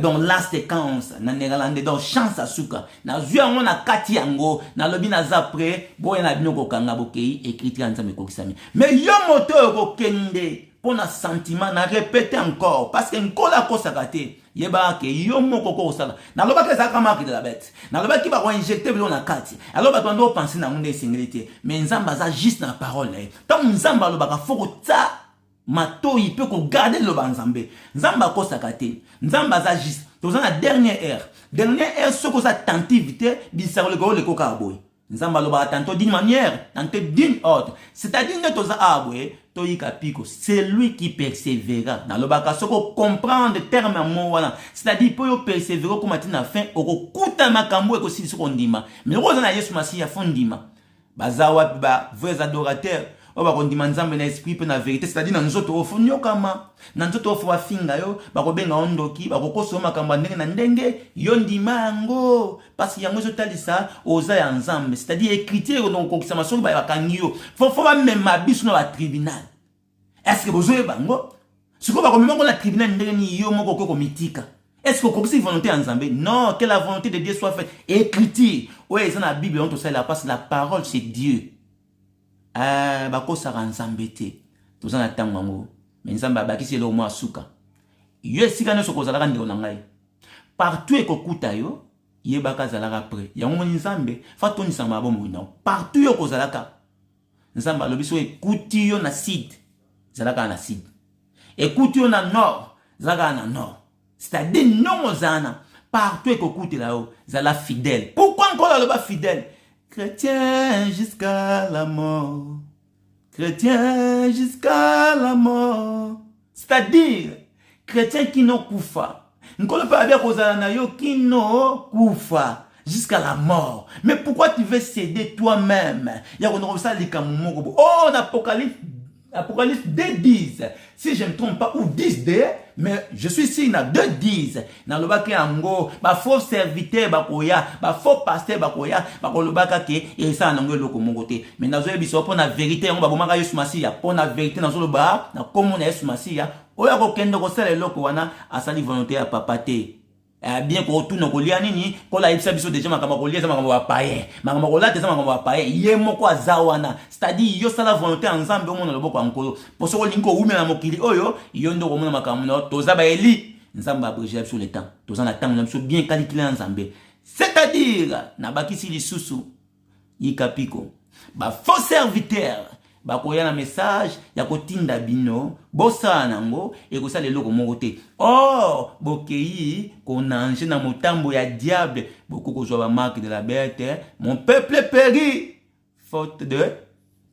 donc la séquence na néerlandais donc chance à suka na zua ngo na kati yango na lobi na zapre boye na bino ko kanga bokei écriture en Nzambe kokisami mais yo moto ko kende pour un sentiment, na répéter encore, parce que encore la cause à gâter, yeba ke yo moko ko sala. Na loba ke ça marque de la bête. Na loba ki ba injecter dans la carte. Alors ba tondo penser na ngunde singilité, mais nzamba za juste na parole. Tant nzamba loba ka foko ta mato il peut ko garder le nzambe. Nzamba ko sakate. Nzamba za juste. Dans la dernière ère. Dernière ère ce que ça tentivité, bisa le go le ko ka boy. Nzamba loba tantôt d'une manière, tantôt d'une autre. C'est-à-dire que toza abwe c'est lui qui persévéra. Dans le baka soko comprendre terme wana. C'est-à-dire pour persévérer comme atina fin oko kuta makambo eko sisi kondima. Mais roza na Yesu Masiya fondima. Bazawa ba vrais adorateurs. Oba kondima nzambe na esprit pe na vérité. C'est-à-dire na nzoto ofunyo kama. Na nzoto ofu wa finga yo. Bako benga ondoki. Bako koso makambo ndenge na ndenge. Yo ndima ngo. Parce qu'il y a un talisa oza ya nzambe. C'est-à-dire écriture donc kokisama soko ba kangiyo. Faut même mabisu na tribunal. Est-ce que vous avez bango? Ce qu'on va comme la tribunal ndenge ni yo moko ko mitika. Est-ce que vous avez volonté en nzambe? Non, que la volonté de Dieu soit faite. Écriture. Ouais, c'est dans la Bible on te sait la passe la parole c'est Dieu. Bako sara nzambe te. Toza na tango. Mais nzamba baki c'est le mo asuka. Yo esika no soko zalaka ndeko na ngai. Partout ekokuta yo, ye baka zalaka après. Yango nzambe fa toni samba bomo na. Partout yo ko zalaka. Nzamba lobiso ekuti yo na site. Zalaka na site. Ekuti yo na nord. Zalaka na nord. C'est-à-dire non zana. Partout ekokuti là-haut. Zala fidèle. Pourquoi encore là-bas fidèle? Chrétien jusqu'à la mort. Chrétien jusqu'à la mort. C'est-à-dire, chrétien qui n'ont koufa. N'kolo pas bien kozala na yo qui n'ont koufa. Jusqu'à la mort. Mais pourquoi tu veux céder toi-même? Il y a un ça les kamumoko. Oh, Apocalypse 2:10. Si je ne me trompe pas, ou 10:2, mais je suis ici, il y a 2:10. Dans le bac ango, ba faux serviteur bakoya, ba faux pasteur bakoya, bakolo baka ke et ça nango loko mongote. Mais dans le biso pour la vérité, on va bomaka Yesu Masiya, pour la vérité dans le ba, na comme on est Yesu Masiya, oya ko kendo ko sala loko wana asali volonté ya papate. Bien qu'on retourne au nini, qu'on a déjà makambo kolia za makambo paye, makambo kola za makambo paye, ye moko azawana. C'est-à-dire yo sala volonté ensemble au monde le boko ankolo. Pour ce linko ume na mokili oyo, yo ndo ko mona makambo no toza ba eli, nzamba abrégé sur le temps. Toza na temps na biso bien calculé ensemble. C'est-à-dire na bakisi lisusu yikapiko. Ba faux serviteur bakoya na message ya kotinda bino bosa nango ekosa lelo ko mokote oh bokei konange na motambo ya diable boko zo ba marque de la bête mon peuple périt faute de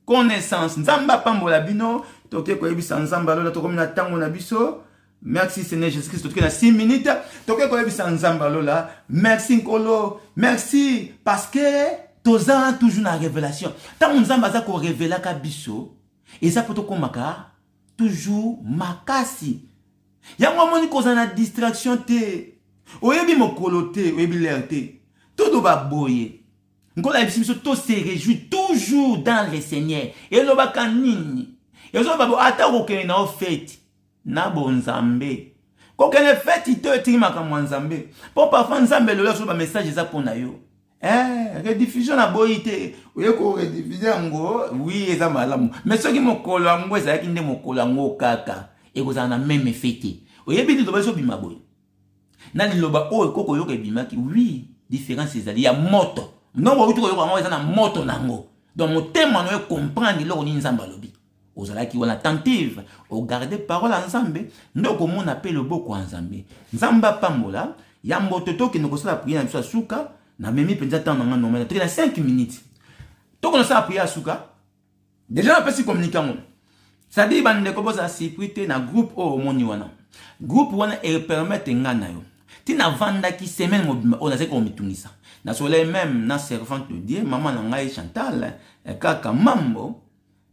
connaissance nzamba pambola bino toke ko yebisa nzamba lola to komina tango na biso. Merci Seigneur Jésus-Christ. Toke na 6 minutes toke ko yebisa nzamba lola. Merci nkolo, merci parce que toza toujours na révélation. Tant on zamba za ko révéla ka biso, et ça poto komaka toujours makasi. Ya moni ko za na distraction te. Oyebi mokolo te, oyebi lerté. Todo ba boye. Ngola biso to se réjouit toujours dans le Seigneur. Et lo baka nini. Et zo ba bo ata ko ke na fête. Na bonzambe. Ko ke na fête te ti makamwa nzambe. Pour parfois nzambe lo la so ba message za pona yo. Rediffusion na boyite oye ko rediffuser ngo oui eza malamu mais soki mokolo ngo eza ki nde mokolo ngo kaka e ko na même fête oye bi to baso bima boy na liloba o koko yo ke bima ki oui différence ezali ya moto non bo to yo ko ngo eza na moto nango donc motema no comprendre lo ni nzamba lobi ozala ki wana attentive au garder parole ensemble ndoko mon appelle le boko ensemble nzamba pambola ya mbototo ki no ko sala prier na biso suka na memi penza temps na normal na 5 minutes to kono sa prier asuka déjà na pesi communiquer mon ça dit bande ko boza sécurité na groupe o moni wana groupe wana e permettre ngana yo ti na vanda ki semaine mobima on a se ko mitungisa na soleil même na servante de Dieu maman na ngai Chantal kaka mambo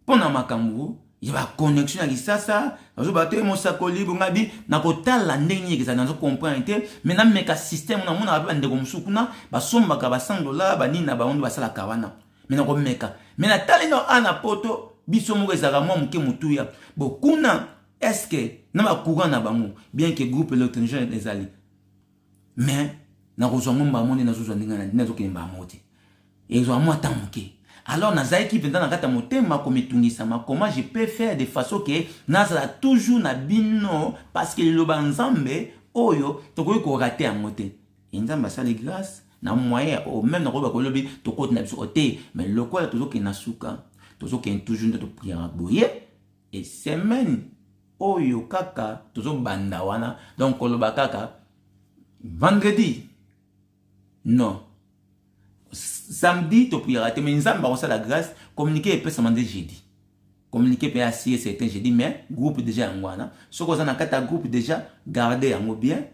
pona makambu il y a connexion avec ça je battre mon sakoli bongabi na kotala ndenge ke ça na comprendre mais na meka système na mona ba ndeko musukuna ba somba ka ba $100 ba nina ba ondo ba sala kawana mais na ko meka mais na tali no ana poto biso mo ezaka mo muke mutuya bokuna est-ce que na ba courant na bango bien que groupe électrogène ezali mais na ko zongo ba monde na zo ndinga na zo kemba moti ezo amwa tamuke. Alors, dans l'équipe, comment je peux faire de façon que nazala toujours na bino parce que le banzambe oyo tokoki ko rater en moté. Nzamba sali grâce na moyen au même na ko ba ko lobi to ko na biso oté mais le quoi toujours que nasuka toujours que toujours de prière boye et semaine oyo kaka toujours banda wana donc ko loba kaka vendredi non samedi, tu peux y rater, mais nous avons la grâce, communiquer et peut se demander jeudi. Communiquer peut assurer certains jeudi, mais groupe déjà en wana. Ce qu'on a un groupe déjà, garder en bien,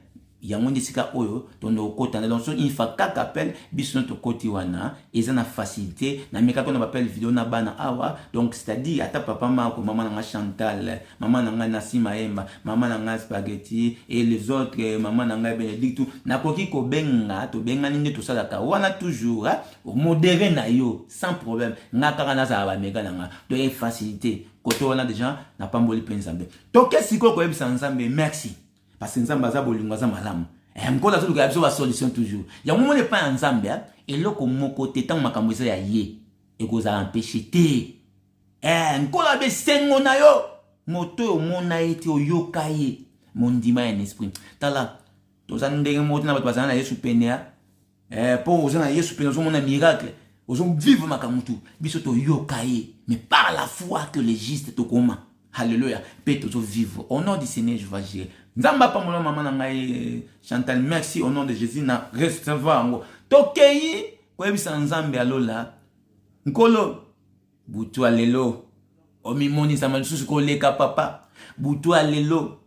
il y a un disika oyo, ton côté, donc il faut qu'un appel, bis notre côté wana, et ça na facilité, na meka qu'on appelle vidéo na bana awa, donc c'est-à-dire, ata papa ma, maman nanga Chantal, maman nanga Nassima Emba, maman nanga Spaghetti, et les autres, maman nanga Benedict, na koki ko benga, to benga nini tout ça la wana toujours, modéré na yo, sans problème, na karana za ba mega nanga, de facilité, koto wana déjà, na pas mboli pensambe. Toke siko ko ebisa nzambe, merci. Parce que nzambe za bolingo za malamu. Mkola zo luka biso solution toujours. Ya moment ne pas nzambe et loko moko tetan makambo ya ye e ko za empêcher te. Nkola be sengo na yo. Moto mona ete oyoka ye. Mondima en esprit. Tala to za ndenge moto na bazana na Yesu penia. Pour ozana Yesu penia zo mona miracle. Ozo vivre makamutu. Biso to yoka ye. Mais par la foi que le juste to koma. Alléluia. Peut toujours vivre. Au nom du Seigneur, je vais gérer. Nzamba pa molo maman nangai Chantal, merci au nom de Jésus na recevoir ngo. Tokei ko ebisa nzambe alola. Nkolo butu alelo. Omi moni sama lisusu ko leka papa. Butu alelo.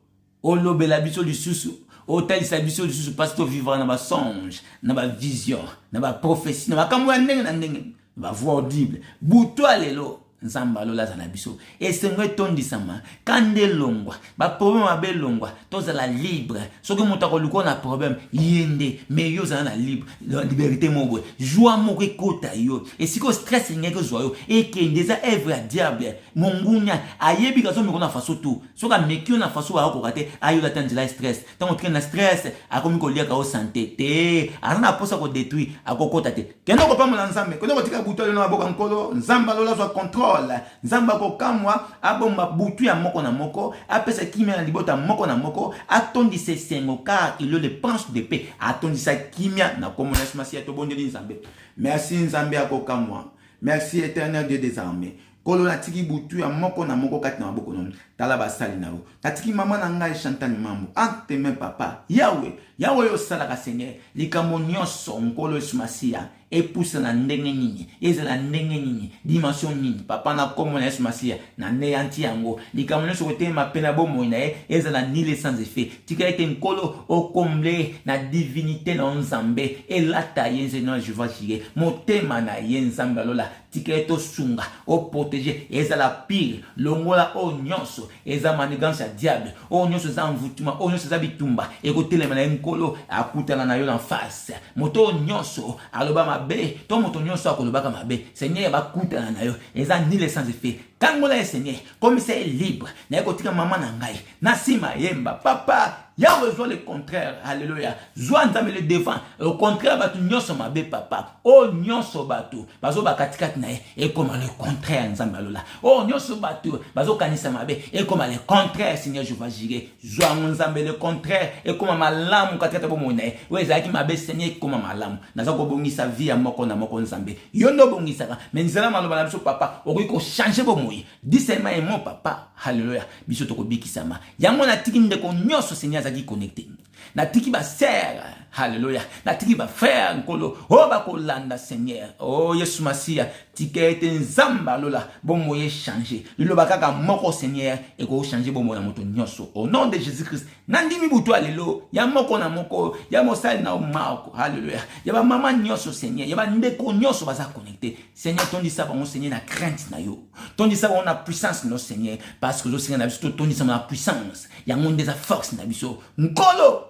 Olobela biso lisusu. Otalisa biso lisusu parce que vivra na ba songe, na ba vision, na ba prophétie, na ba kamwa ndenge na ndenge. Ba voix audible. Butu alelo. Nzamba lola za na biso et sengwe tondi sama kande longwa ba problème abe longwa toza la libre soki muta ko luko na problème yende mais yo za na libre la liberté mobwe joie moko ekota yo et siko stress ngeke zo yo et que ndeza œuvre à diable mongunya ayebi kazo miko na faso tout soka mekio na faso wa ko kate ayo la tandila stress tant on na stress akomi ko liaka o santé te ana posa ko détruire akokota te keno ko pa mo nzambe keno ko tika buto na boka nkolo nzamba lola zo contrôle nzamba ko kamwa abomba butu ya moko na moko apesa kimia na libota moko na moko atondi se sengo car il le pense de paix atondi sa kimia na komona smasi to bondeli nzambe merci nzambe ko kamwa merci éternel Dieu des armées kolo na tiki butu ya moko na moko kati na maboko non tala basali na wo tatiki mama na ngai Chantal mambo ante même papa Yahweh yo sala ka Seigneur likambo nyonso nkolo esmasia epousse na ndenge nini ezala ndenge nini dimension nini papa na komo na esmasia na neyanti yango likambo nyonso kote mapena bomo na ezala nile sans effet tika ete nkolo okomble na divinité na nzambe elata yenze na Jéhovah Jireh motema na yenzambe lola tika eto sunga o protéger ezala pire longola o nyonso eza manigance ya diable o nyonso za mvutuma o nyonso za bitumba ekotelema na nkolo akutana na yo en face moto nyonso aloba mabe to moto nyonso akolobaka mabe Seigneur bakutana na yo eza nile sans effet kangola Seigneur comme c'est libre na ekotika mama na ngai na sima yemba papa Yahweh soit le contraire, alléluia. Soit nzambe le devant, au contraire batu nyonso mabe papa. Oh nyonso batu, bazo bakatikat na et comme le contraire nzambe alola. Oh nyonso batu, bazo kanisa mabe et comme le contraire Seigneur Jéhovah Jireh. Soit nzambe le contraire et comme malamu katikata bo mona. Ouais zaki mabe Seigneur comme malamu. Naza ko bongisa vie ya moko na moko nzambe. Yondo bongisa mais nzela maloba na biso papa, okoki ko changer bo moyi. Dis seulement et mon papa, alléluia. Biso to ko bikisama. Yango na tiki ndeko nyonso Seigneur qui connecté. Na tiki ba serre, Alléluia. Na tiki ba faire nkolo. Oh ba kolanda Seigneur. Oh Yesu Masia. Tike ete nzamba lola. Bon moye changer. Lilo bakaka moko Seigneur. Et ko changer bon moya moto nyonso. Au nom de Jésus-Christ. Nandimi butu alelo. Ya moko na moko. Ya mosali na umako. Alléluia. Ya ba mama nyonso Seigneur. Ya ba ndeko nyonso baza connecté. Seigneur ton dit ça bon Seigneur na crainte na yo. Ton dit ça bon na puissance no Seigneur. Parce que le Seigneur na biso ton dit ça na puissance. Ya monde des force na biso. Nkolo.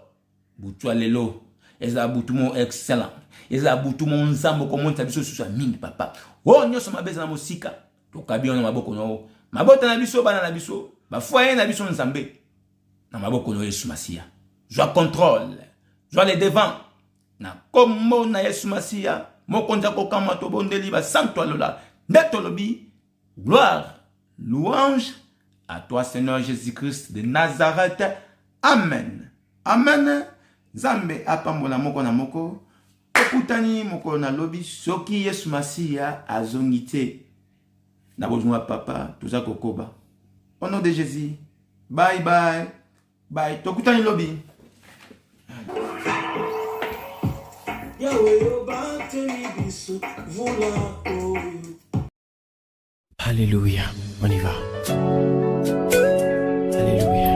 Butu alelo. Eza butu mon excellent. Eza butu mon nzambo komo tabiso susu mingi papa. Oh nyoso mabeza na mosika. Tokabi na maboko no. Mabota na biso bana na biso. Ba foyer na biso nzambe. Na maboko no Yesu Masia. Joie contrôle. Joie les devant. Na komo na Yesu Masia. Mokonza kokama to bondeli ba santo lola. Netolobi. Gloire, louange à toi Seigneur Jésus-Christ de Nazareth. Amen. Amen. Zambe apambola moko na moko. Okutani moko na lobi soki Yesu Masia azongite. Na bozuma papa tuza kokoba. Au nom de Jésus. Bye bye. Bye. Tokutani lobi. Alléluia. On y va. Alléluia.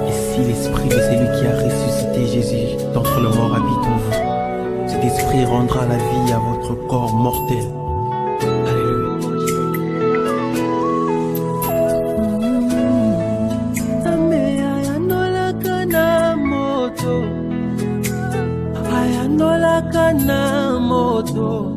Et si l'esprit de celui qui a ressuscité Jésus d'entre les morts habite en vous, cet esprit rendra la vie à votre corps mortel